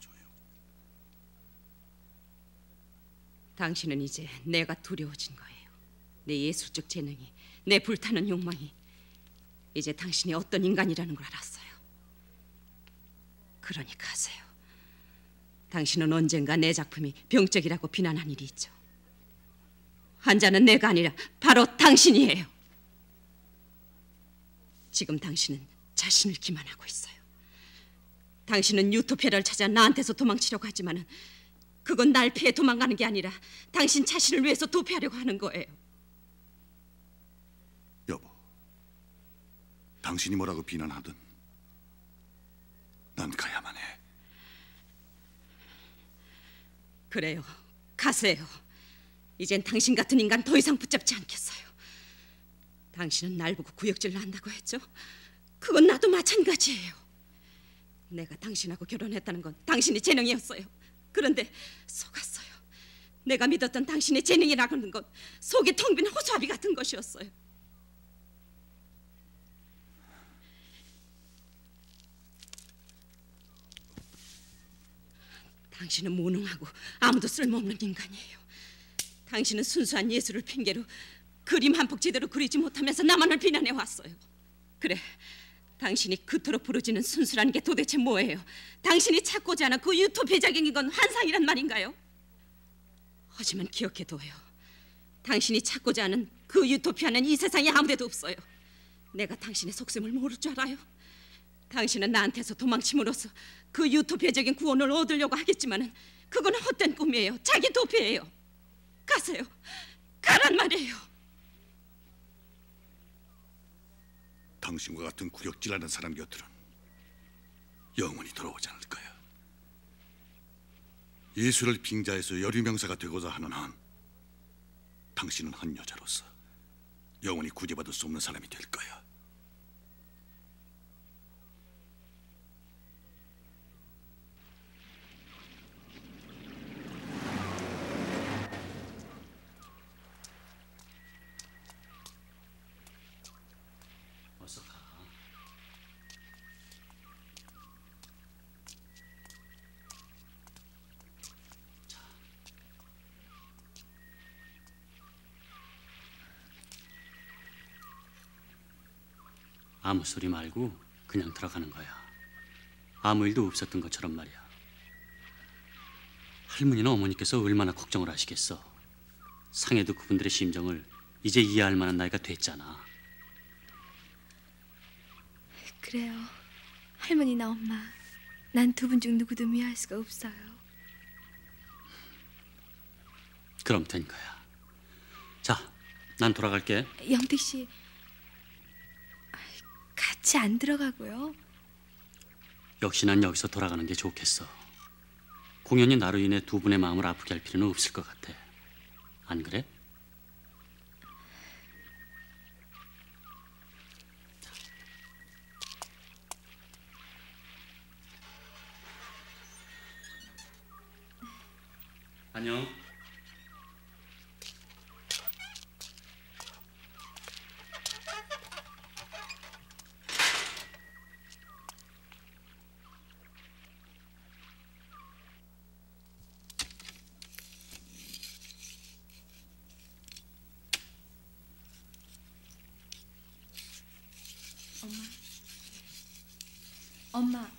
당신은 이제 내가 두려워진 거예요. 내 예술적 재능이, 내 불타는 욕망이 이제 당신이 어떤 인간이라는 걸 알았어요. 그러니 가세요. 당신은 언젠가 내 작품이 병적이라고 비난한 일이 있죠. 환자는 내가 아니라 바로 당신이에요. 지금 당신은 자신을 기만하고 있어요. 당신은 유토피아를 찾아 나한테서 도망치려고 하지만은 그건 날 피해 도망가는 게 아니라 당신 자신을 위해서 도피하려고 하는 거예요. 여보, 당신이 뭐라고 비난하든 난 가야만 해. 그래요. 가세요. 이젠 당신 같은 인간 더 이상 붙잡지 않겠어요. 당신은 날 보고 구역질을 한다고 했죠? 그건 나도 마찬가지예요. 내가 당신하고 결혼했다는 건 당신의 재능이었어요. 그런데 속았어요. 내가 믿었던 당신의 재능이라는 건 속이 텅 빈 호수아비 같은 것이었어요. 당신은 무능하고 아무도 쓸모없는 인간이에요. 당신은 순수한 예술을 핑계로 그림 한 폭 제대로 그리지 못하면서 나만을 비난해 왔어요. 그래, 당신이 그토록 부르짖는 순수라는 게 도대체 뭐예요? 당신이 찾고자 하는 그 유토피아적인 건 환상이란 말인가요? 하지만 기억해둬요. 당신이 찾고자 하는 그 유토피아는 이 세상에 아무데도 없어요. 내가 당신의 속셈을 모를 줄 알아요? 당신은 나한테서 도망침으로써 그 유토피아적인 구원을 얻으려고 하겠지만은 그건 헛된 꿈이에요. 자기 도피예요. 가세요. 가란 말이에요. 당신과 같은 구역질하는 사람 곁들은 영원히 돌아오지 않을 거야. 예술을 빙자해서 여류명사가 되고자 하는 한 당신은 한 여자로서 영원히 구제받을 수 없는 사람이 될 거야. 어서 가. 아무 소리 말고 그냥 들어가는 거야. 아무 일도 없었던 것처럼 말이야. 할머니는 어머니께서 얼마나 걱정을 하시겠어. 상해도 그분들의 심정을 이제 이해할 만한 나이가 됐잖아. 그래요. 할머니나 엄마, 난 두 분 중 누구도 미워할 수가 없어요. 그럼 된 거야. 자, 난 돌아갈게. 영택 씨, 같이 안 들어가고요. 역시 난 여기서 돌아가는 게 좋겠어. 공연이 나로 인해 두 분의 마음을 아프게 할 필요는 없을 것 같아. 안 그래? 안녕. 엄마,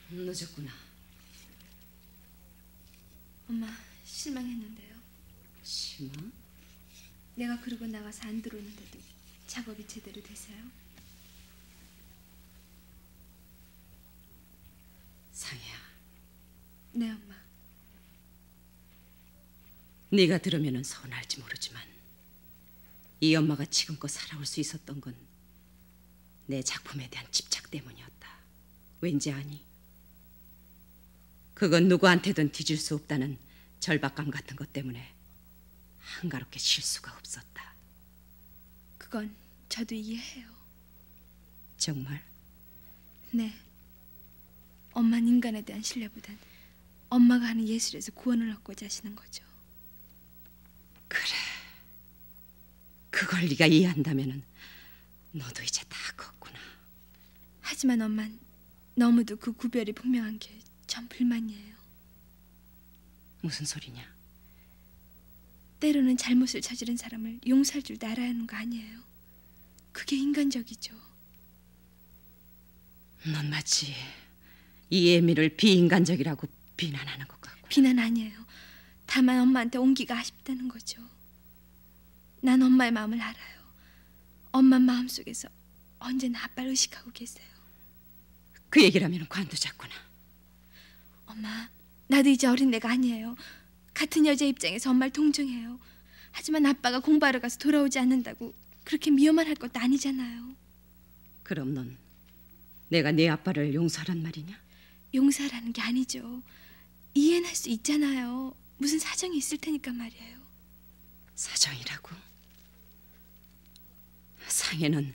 늦었구나. 엄마 실망했는데요. 실망? 내가 그러고 나가서 안 들어오는데도 작업이 제대로 되세요? 상혜야, 네, 엄마. 네가 들으면은 서운할지 모르지만 이 엄마가 지금껏 살아올 수 있었던 건 내 작품에 대한 집착 때문이었다. 왠지 아니? 그건 누구한테든 뒤질 수 없다는 절박감 같은 것 때문에 한가롭게 쉴 수가 없었다. 그건 저도 이해해요. 정말? 네. 엄마는 인간에 대한 신뢰보단 엄마가 하는 예술에서 구원을 얻고자 하시는 거죠. 그래. 그걸 네가 이해한다면은 너도 이제 다 컸구나. 하지만 엄만 너무도 그 구별이 분명한 게 전 불만이에요. 무슨 소리냐? 때로는 잘못을 저지른 사람을 용서할 줄도 알아야 하는 거 아니에요? 그게 인간적이죠. 넌 마치 이 애미를 비인간적이라고 비난하는 것 같고. 비난 아니에요. 다만 엄마한테 옮기가 아쉽다는 거죠. 난 엄마의 마음을 알아요. 엄마 마음속에서 언제나 아빠를 의식하고 계세요. 그 얘기라면 관두자꾸나. 엄마, 나도 이제 어린애가 아니에요. 같은 여자 입장에서 엄마를 동정해요. 하지만 아빠가 공부하러 가서 돌아오지 않는다고 그렇게 미워만 할 것도 아니잖아요. 그럼 넌 내가 네 아빠를 용서하란 말이냐? 용서라는 게 아니죠. 이해는 할 수 있잖아요. 무슨 사정이 있을 테니까 말이에요. 사정이라고? 상해는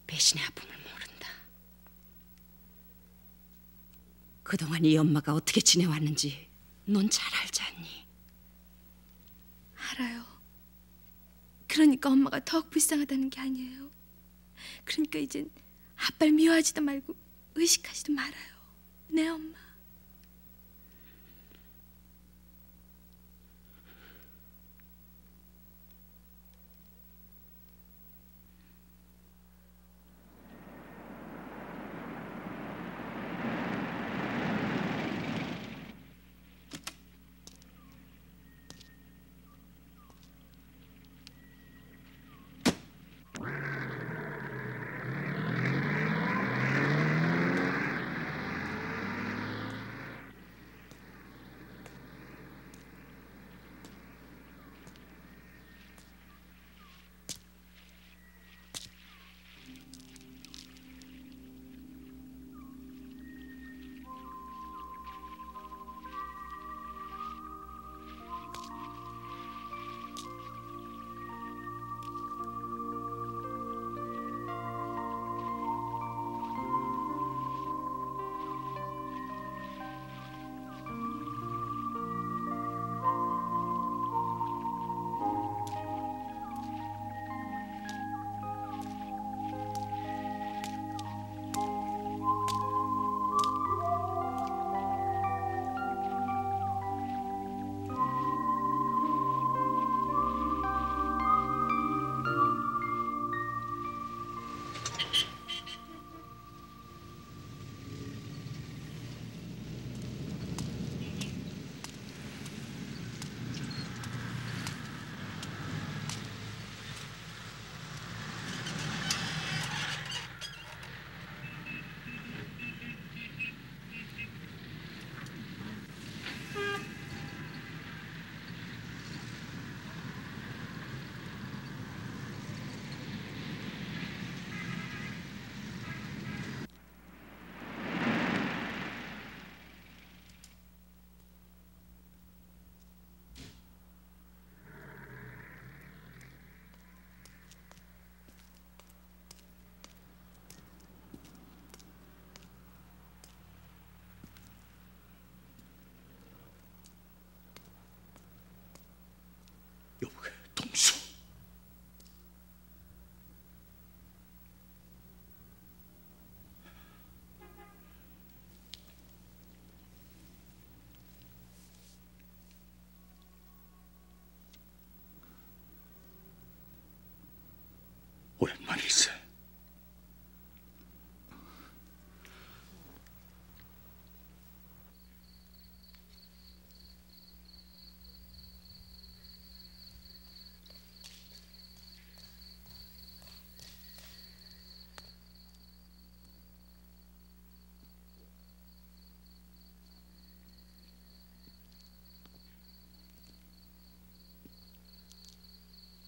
배신의 아픔을 모른다. 그동안 이 엄마가 어떻게 지내왔는지 넌 잘 알지 않니? 알아요. 그러니까 엄마가 더욱 불쌍하다는 게 아니에요. 그러니까 이젠 아빠를 미워하지도 말고 의식하지도 말아요. 네, 엄마. 오랜만일세.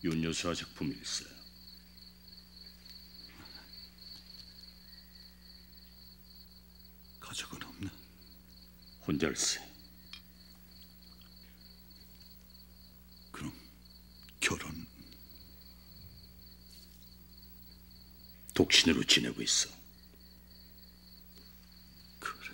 윤 여사 작품일세. 가족은 없나? 혼자일세. 그럼 결혼? 독신으로 지내고 있어. 그래.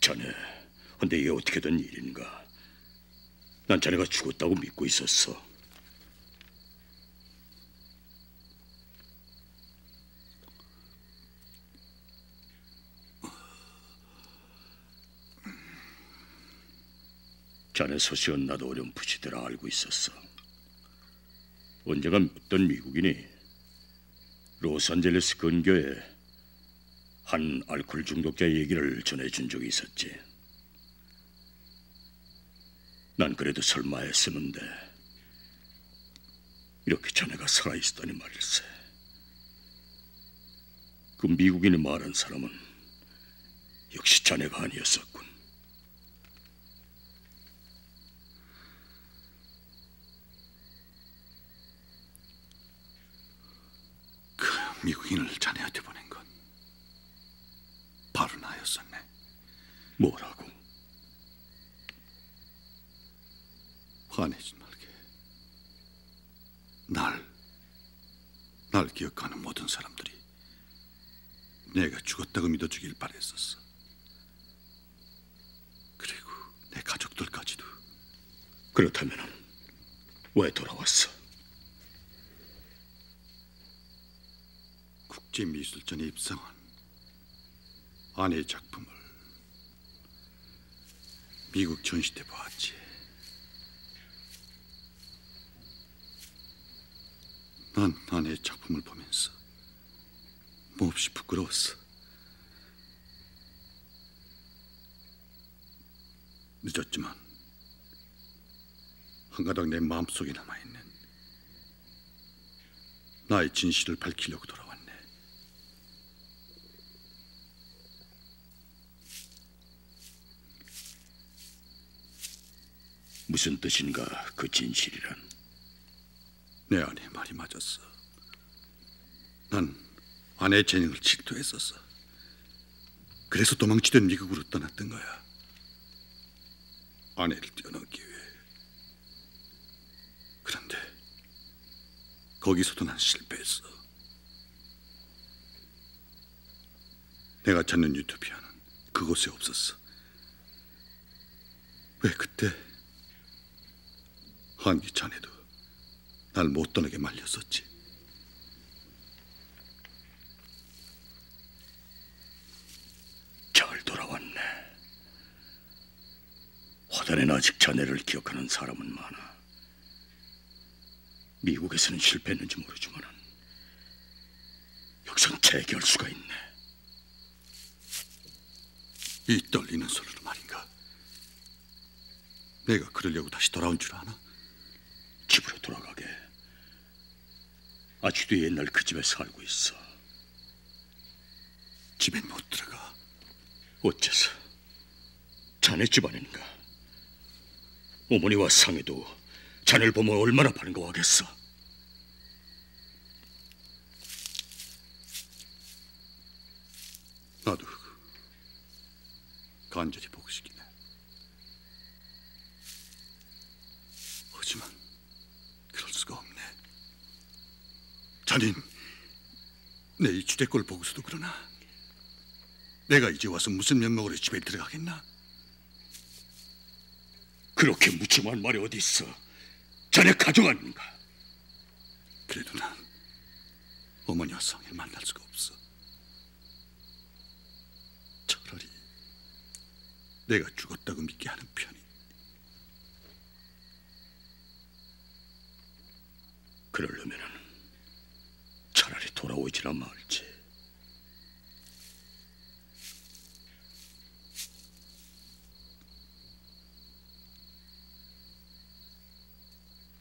자네, 근데 이게 어떻게 된 일인가? 난 자네가 죽었다고 믿고 있었어. 자네 소식은 나도 어렴풋이대로 알고 있었어. 언젠가 어떤 미국인이 로스앤젤레스 근교에 한 알코올 중독자 얘기를 전해준 적이 있었지. 난 그래도 설마 했었는데 이렇게 자네가 살아있다니 말일세. 그 미국인이 말한 사람은 역시 자네가 아니었었군. 그 미국인을 자네한테 보낸 건 바로 나였었네. 뭐라고? 화내지 말게. 날 기억하는 모든 사람들이 내가 죽었다고 믿어주길 바랬었어. 그리고 내 가족들까지도. 그렇다면 왜 돌아왔어? 국제미술전에 입상한 아내의 작품을 미국 전시 때 보았지. 난 아내의 작품을 보면서 몹시 부끄러웠어. 늦었지만 한가닥 내 마음속에 남아있는 나의 진실을 밝히려고 돌아왔네. 무슨 뜻인가 그 진실이란? 내 아내의 말이 맞았어. 난 아내의 재능을 질투했었어. 그래서 도망치던 미국으로 떠났던 거야. 아내를 뛰어넘기 위해. 그런데 거기서도 난 실패했어. 내가 찾는 유토피아는 그곳에 없었어. 왜 그때 한기 자네도 날 못 떠나게 말렸었지. 잘 돌아왔네. 화단엔 아직 자네를 기억하는 사람은 많아. 미국에서는 실패했는지 모르지만 여기선 재기할 수가 있네. 이 떨리는 손으로 말인가? 내가 그러려고 다시 돌아온 줄 아나? 집으로 돌아가게. 아직도 옛날 그 집에 살고 있어. 집엔 못 들어가. 어째서? 자네 집안인가? 어머니와 상해도 자네를 보면 얼마나 반가워하겠어. 나도 간절히 보고 싶긴 해. 하지만 그럴 수가 없네. 자넨 내 이 주대꼴 보고서도 그러나 내가 이제 와서 무슨 면목으로 집에 들어가겠나? 그렇게 무침한 말이 어디 있어? 자네 가족 아닌가? 그래도 난 어머니와 성을 만날 수가 없어. 차라리 내가 죽었다고 믿게 하는 편이. 그러려면은 차라리 돌아오지나 말지.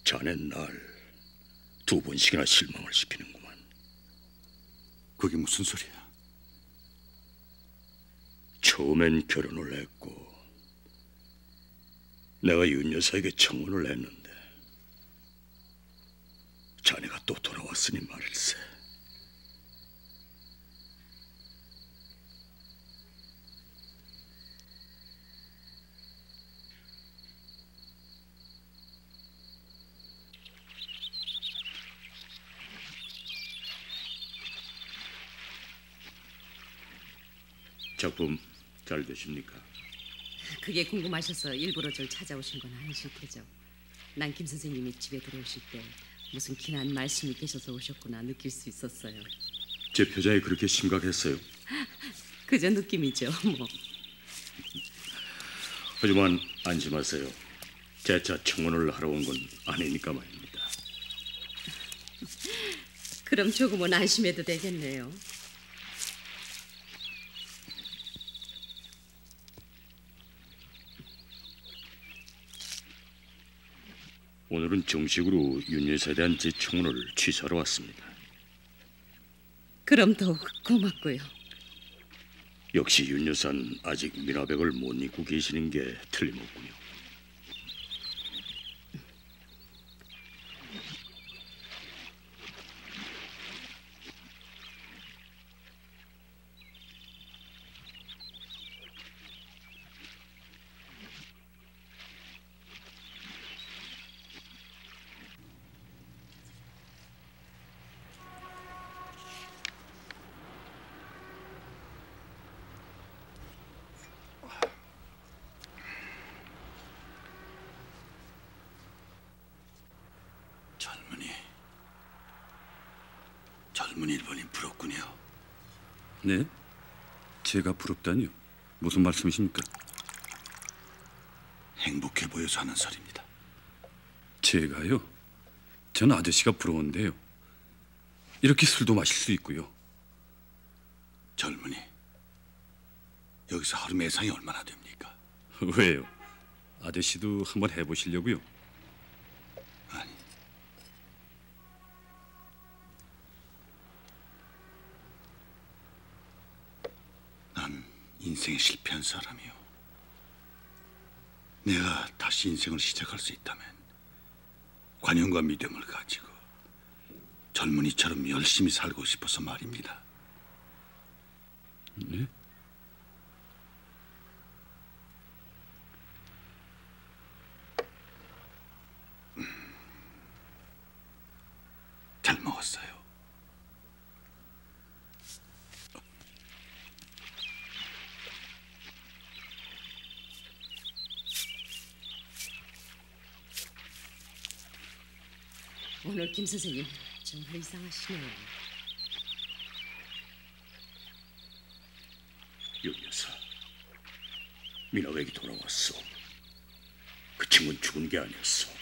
자넨 날 2번씩이나 실망을 시키는구만. 그게 무슨 소리야? 처음엔 결혼을 했고 내가 윤 여사에게 청혼을 했는데 자네가 또 돌아왔으니 말일세. 작품 잘 되십니까? 그게 궁금하셔서 일부러 절 찾아오신 건 아니실 테죠. 난 김 선생님이 집에 들어오실 때 무슨 긴한 말씀이 계셔서 오셨구나 느낄 수 있었어요. 제 표정이 그렇게 심각했어요? 그저 느낌이죠, 뭐. 하지만 안심하세요. 재차 청혼을 하러 온 건 아니니까 말입니다. 그럼 조금은 안심해도 되겠네요. 오늘은 정식으로 윤 여사에 대한 제 청혼을 취소하러 왔습니다. 그럼 더욱 고맙고요. 역시 윤 여사는 아직 미나백을 못 잊고 계시는 게 틀림없군요. 젊은 일본인 부럽군요. 네? 제가 부럽다니요? 무슨 말씀이십니까? 행복해 보여서 하는 소리입니다. 제가요? 전 아저씨가 부러운데요. 이렇게 술도 마실 수 있고요. 젊은이, 여기서 하루 매상이 얼마나 됩니까? 왜요? 아저씨도 한번 해보시려고요? 아니, 난 인생에 실패한 사람이요. 내가 다시 인생을 시작할 수 있다면 관용과 믿음을 가지고 젊은이처럼 열심히 살고 싶어서 말입니다. 네? 잘 먹었어요. 오늘 김 선생님 정말 이상하시네요. 윤 여사, 미나백이 돌아왔어. 그 친구는 죽은 게 아니었어.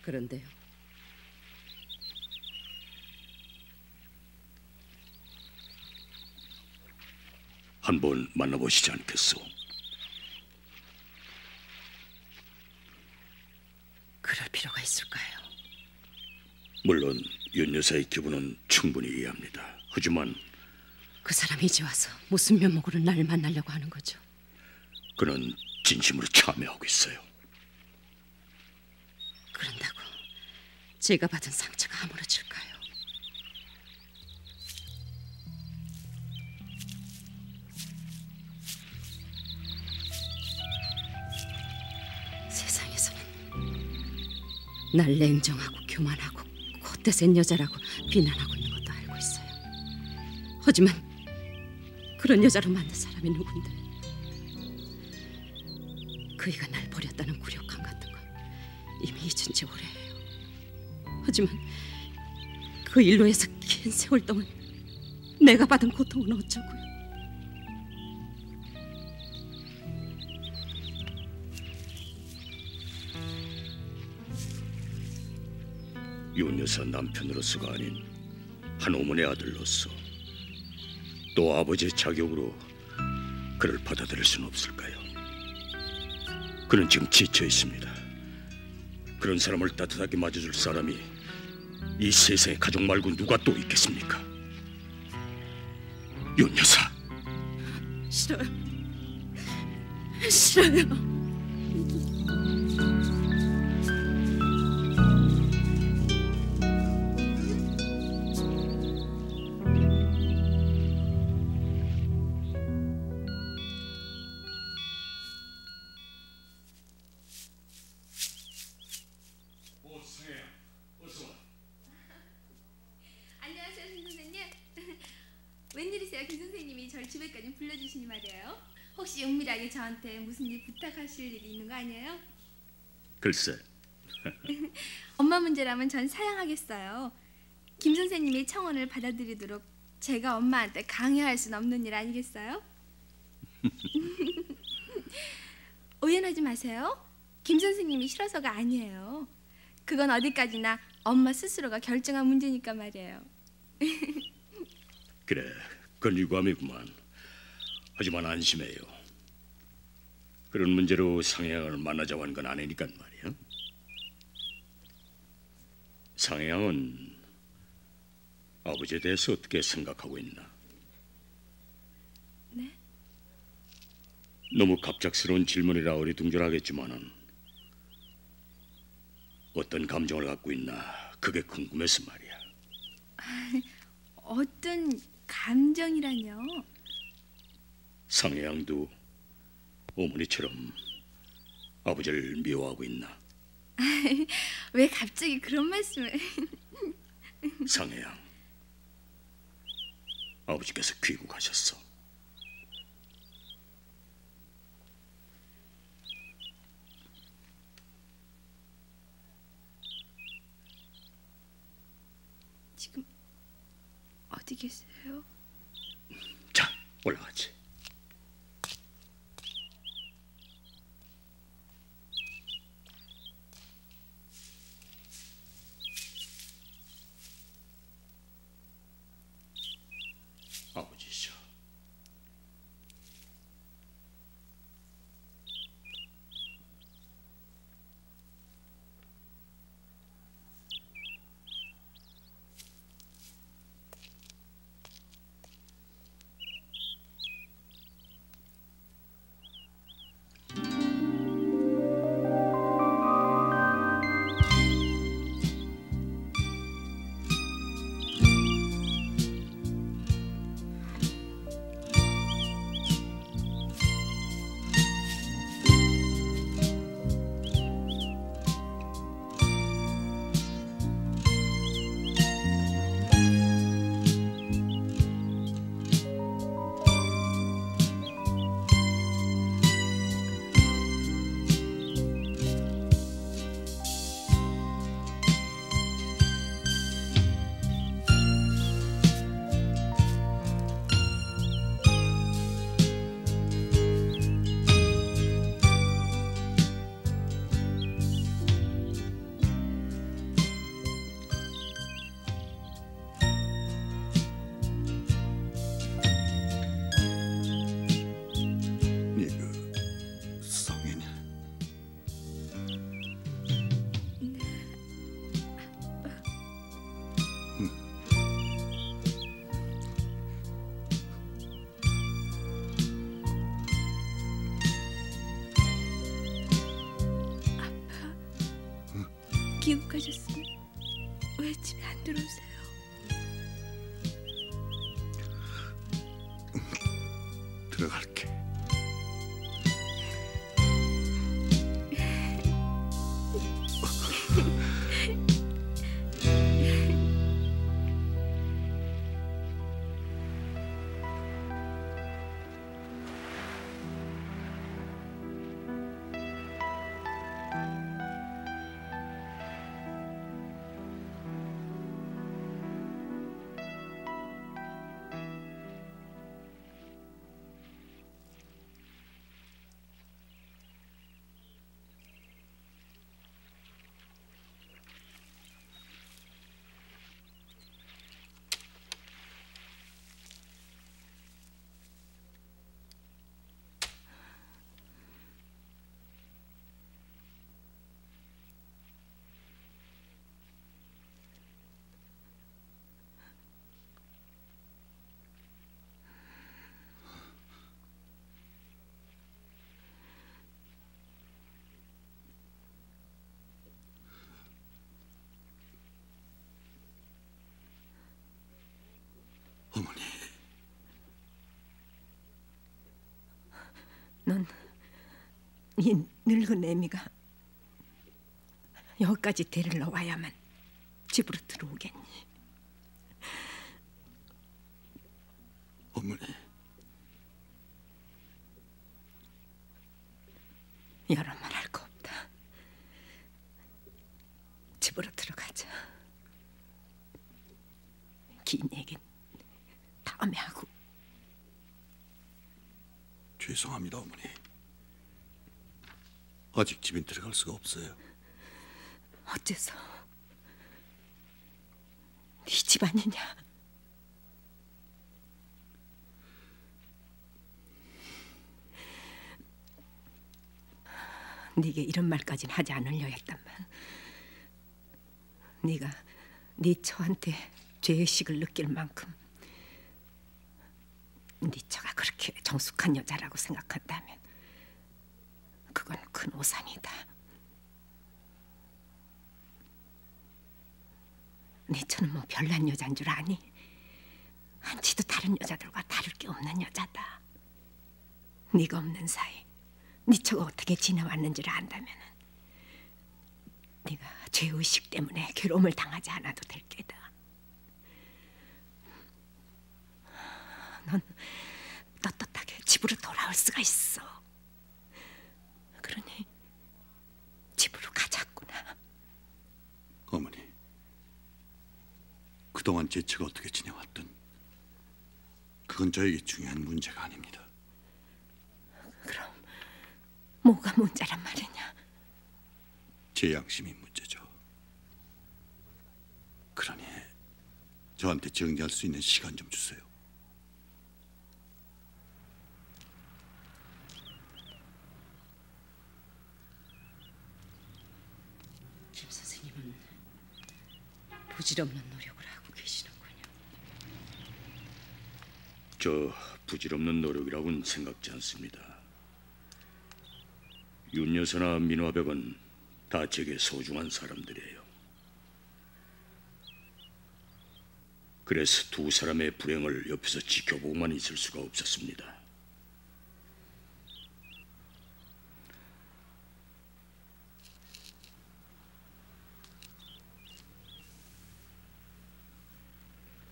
그런데요. 한번 만나보시지 않겠소? 그럴 필요가 있을까요? 물론 윤 여사의 기분은 충분히 이해합니다. 하지만 그 사람이 이제 와서 무슨 면목으로 나를 만나려고 하는 거죠? 그는 진심으로 참여하고 있어요. 그런다고 제가 받은 상처가 아물어질까요? 세상에서는 날 냉정하고 교만하고 콧대 센 여자라고 비난하고 있는 것도 알고 있어요. 하지만 그런 여자로 만든 사람이 누군데? 그이가 날 버렸다는 굴욕감 같은 거 이미 잊은 지 오래예요. 하지만 그 일로 해서 긴 세월 동안 내가 받은 고통은 어쩌고요? 윤 여사 남편으로서가 아닌 한 어머니의 아들로서 또 아버지의 자격으로 그를 받아들일 수는 없을까요? 그는 지금 지쳐 있습니다. 그런 사람을 따뜻하게 맞아줄 사람이 이 세상에 가족 말고 누가 또 있겠습니까? 윤 여사. 싫어요. 싫어요. 안녕하세요, 김 선생님. 웬일이세요? 김 선생님이 저를 집에까지 불러주시니 말이에요. 혹시 은밀하게 저한테 무슨 일 부탁하실 일이 있는 거 아니에요? 글쎄. 엄마 문제라면 전 사양하겠어요. 김 선생님이 청혼을 받아들이도록 제가 엄마한테 강요할 수는 없는 일 아니겠어요? 오해하지 마세요. 김 선생님이 싫어서가 아니에요. 그건 어디까지나 엄마 스스로가 결정한 문제니까 말이에요. 그래, 그건 유감이구만. 하지만 안심해요. 그런 문제로 상해양을 만나자고 한 건 아니니까 말이야. 상해양은 아버지에 대해서 어떻게 생각하고 있나? 네? 너무 갑작스러운 질문이라 어리둥절하겠지만은 어떤 감정을 갖고 있나 그게 궁금해서 말이야. 어떤 감정이라뇨? 상해양도 어머니처럼 아버지를 미워하고 있나? 왜 갑자기 그런 말씀을? 상해양, 아버지께서 귀국하셨어. 지금 어디 계세요? 자, 올라가지. 아버지셔. 귀국하셨으면 왜 집에 안 들어오세요? 들어갈게. 어머니, 넌 이 늙은 애미가 여기까지 데리러 와야만 집으로 들어오겠니? 어머니, 여러 말 할 거 없다. 집으로 들어가자. 긴 얘긴 다음에 하고. 죄송합니다, 어머니. 아직 집에 들어갈 수가 없어요. 어째서? 네 집안이냐? 네게 이런 말까지는 하지 않으려 했단만. 네가 네 처한테 죄의식을 느낄 만큼 네 처가 그렇게 정숙한 여자라고 생각한다면 그건 큰 오산이다. 네 처는 뭐 별난 여잔 줄 아니? 한치도 다른 여자들과 다를 게 없는 여자다. 네가 없는 사이 네 처가 어떻게 지내왔는지를 안다면 네가 죄의식 때문에 괴로움을 당하지 않아도 될 게다. 넌 떳떳하게 집으로 돌아올 수가 있어. 그러니 집으로 가자꾸나. 어머니, 그동안 제 처가 어떻게 지내왔든 그건 저에게 중요한 문제가 아닙니다. 그럼 뭐가 문제란 말이냐? 제 양심이 문제죠. 그러니 저한테 정리할 수 있는 시간 좀 주세요. 김 선생님은 부질없는 노력을 하고 계시는군요. 저 부질없는 노력이라고는 생각지 않습니다. 윤 여사나 민화백은 다 제게 소중한 사람들이에요. 그래서 두 사람의 불행을 옆에서 지켜보고만 있을 수가 없었습니다.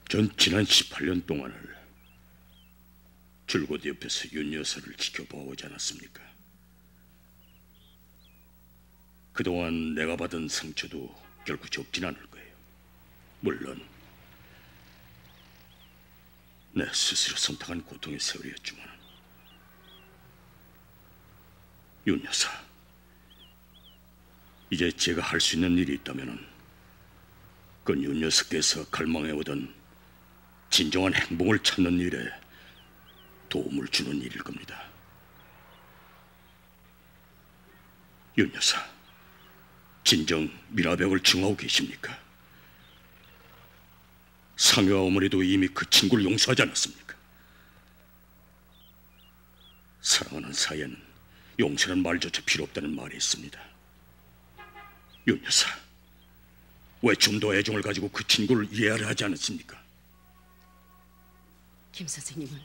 전 지난 18년 동안을 줄곧 옆에서 윤 여사를 지켜보지 않았습니까? 그동안 내가 받은 상처도 결코 적진 않을 거예요. 물론 내 스스로 선택한 고통의 세월이었지만 윤 여사, 이제 제가 할 수 있는 일이 있다면 그건 윤 여사께서 갈망해오던 진정한 행복을 찾는 일에 도움을 주는 일일 겁니다. 윤 여사, 진정 미라백을 증오하고 계십니까? 상여와 어머니도 이미 그 친구를 용서하지 않았습니까? 사랑하는 사이에는 용서라는 말조차 필요 없다는 말이 있습니다. 윤 여사, 왜 좀 더 애정을 가지고 그 친구를 이해하려 하지 않았습니까? 김 선생님은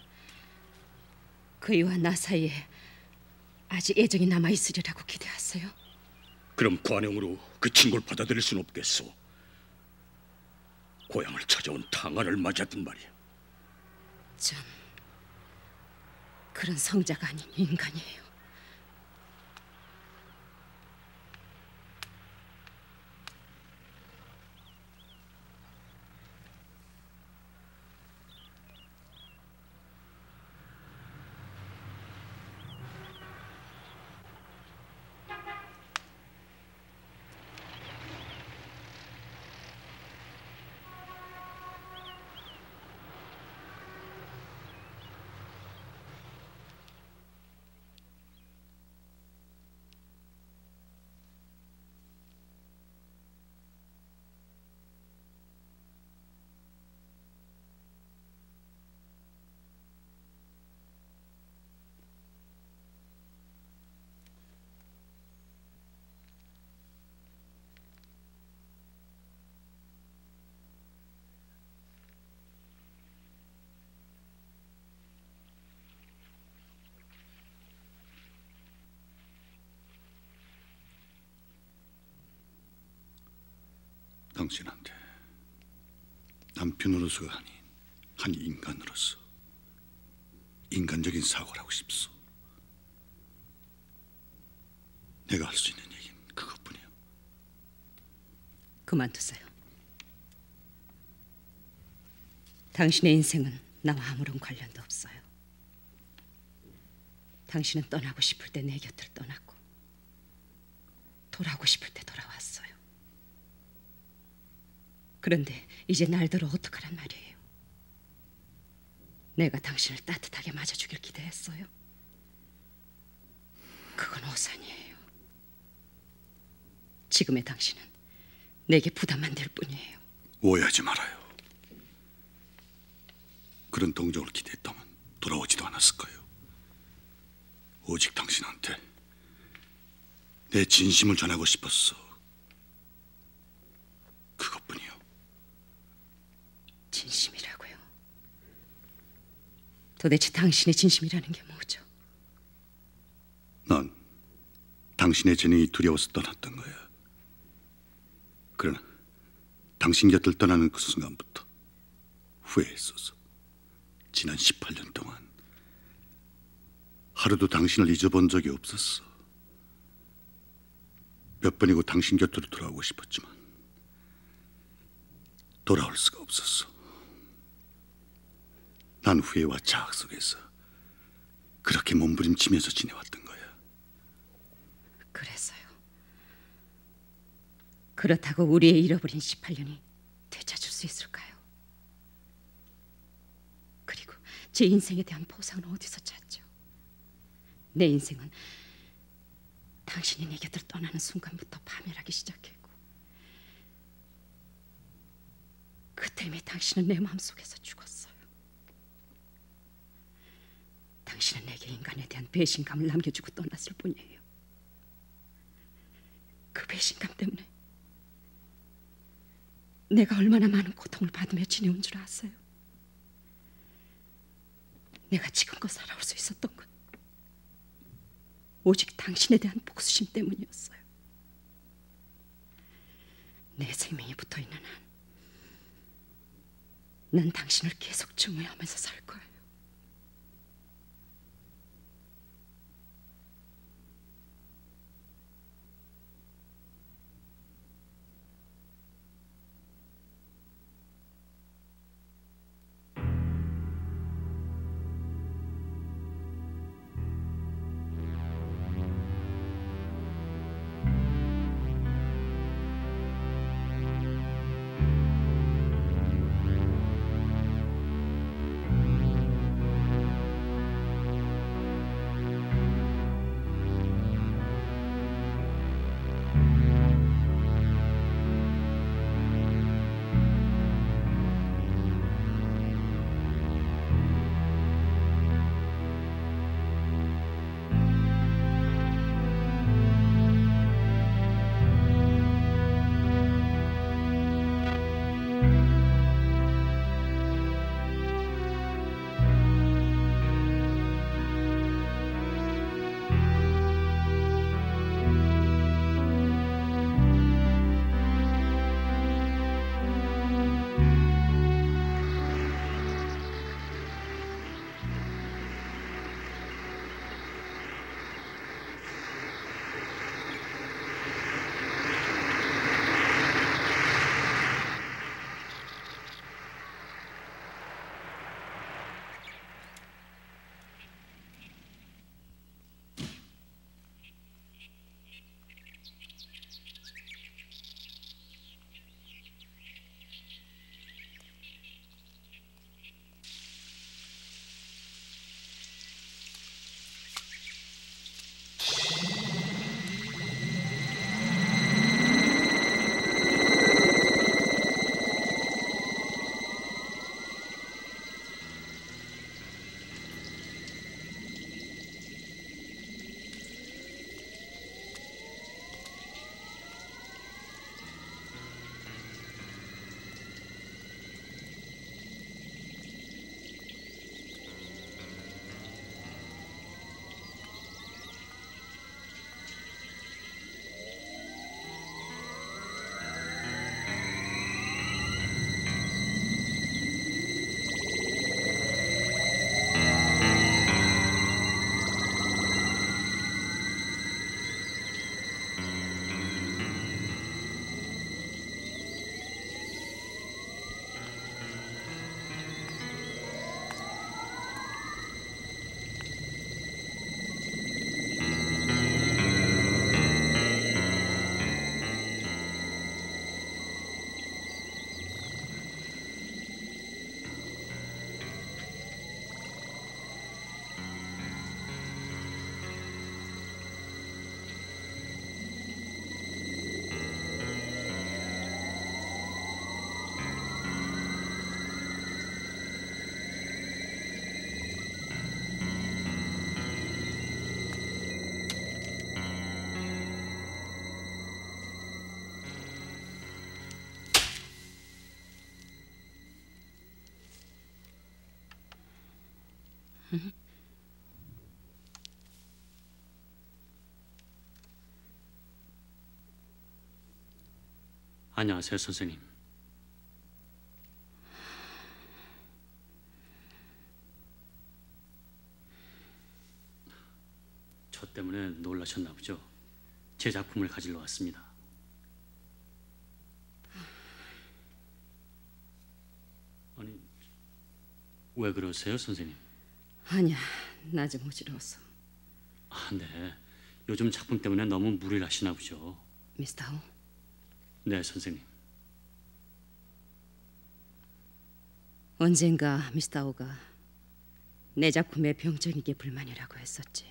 그이와 나 사이에 아직 애정이 남아있으리라고 기대하세요? 그럼 관용으로 그 친구를 받아들일 수는 없겠소. 고향을 찾아온 탕아를 맞았단 말이야. 전 그런 성자가 아닌 인간이에요. 당신한테 남편으로서가 아닌 한 인간으로서 인간적인 사과를 하고 싶소. 내가 할 수 있는 얘기는 그것뿐이야. 그만두세요. 당신의 인생은 나와 아무런 관련도 없어요. 당신은 떠나고 싶을 때 내 곁을 떠났고 돌아오고 싶을 때 돌아왔어요. 그런데 이제 날들어 어떡하란 말이에요. 내가 당신을 따뜻하게 맞아주길 기대했어요. 그건 오산이에요. 지금의 당신은 내게 부담만 될 뿐이에요. 오해하지 말아요. 그런 동정을 기대했다면 돌아오지도 않았을 거예요. 오직 당신한테 내 진심을 전하고 싶었어. 그것뿐이요. 진심이라고요? 도대체 당신의 진심이라는 게 뭐죠? 난 당신의 재능이 두려워서 떠났던 거야. 그러나 당신 곁을 떠나는 그 순간부터 후회했었어. 지난 18년 동안 하루도 당신을 잊어본 적이 없었어. 몇 번이고 당신 곁으로 돌아오고 싶었지만 돌아올 수가 없었어. 난 후회와 자학 속에서 그렇게 몸부림치면서 지내왔던 거야. 그래서요. 그렇다고 우리의 잃어버린 18년이 되찾을 수 있을까요? 그리고 제 인생에 대한 보상은 어디서 찾죠? 내 인생은 당신이 내 곁을 떠나는 순간부터 파멸하기 시작했고 그때 이미 당신은 내 마음속에서 죽었어요. 당신은 내게 인간에 대한 배신감을 남겨주고 떠났을 뿐이에요. 그 배신감 때문에 내가 얼마나 많은 고통을 받으며 지내온 줄 아세요? 내가 지금껏 살아올 수 있었던 건 오직 당신에 대한 복수심 때문이었어요. 내 생명이 붙어있는 한 난 당신을 계속 증오하면서 살 거예요. 안녕하세요, 선생님. 저 때문에 놀라셨나 보죠? 제 작품을 가지러 왔습니다. 아니, 왜 그러세요, 선생님? 아니야, 나 좀 어지러워서. 아, 네. 요즘 작품 때문에 너무 무리를 하시나 보죠. 미스터 하우, 네, 선생님. 언젠가 미스터 하우가 내 작품의 병적인 게 불만이라고 했었지.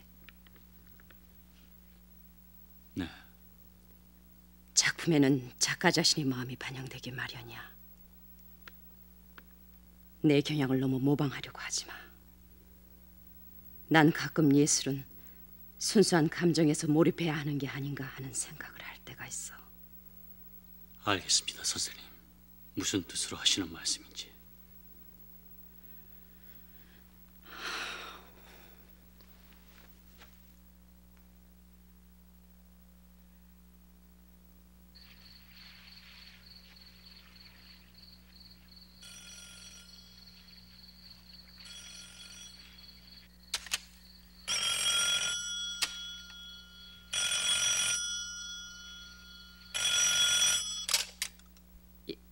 네. 작품에는 작가 자신의 마음이 반영되기 마련이야. 내 경향을 너무 모방하려고 하지 마. 난 가끔 예술은 순수한 감정에서 몰입해야 하는 게 아닌가 하는 생각을 할 때가 있어. 알겠습니다, 선생님. 무슨 뜻으로 하시는 말씀인지.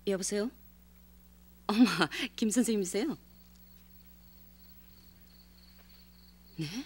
여보세요? 어머, 김 선생님이세요? 네?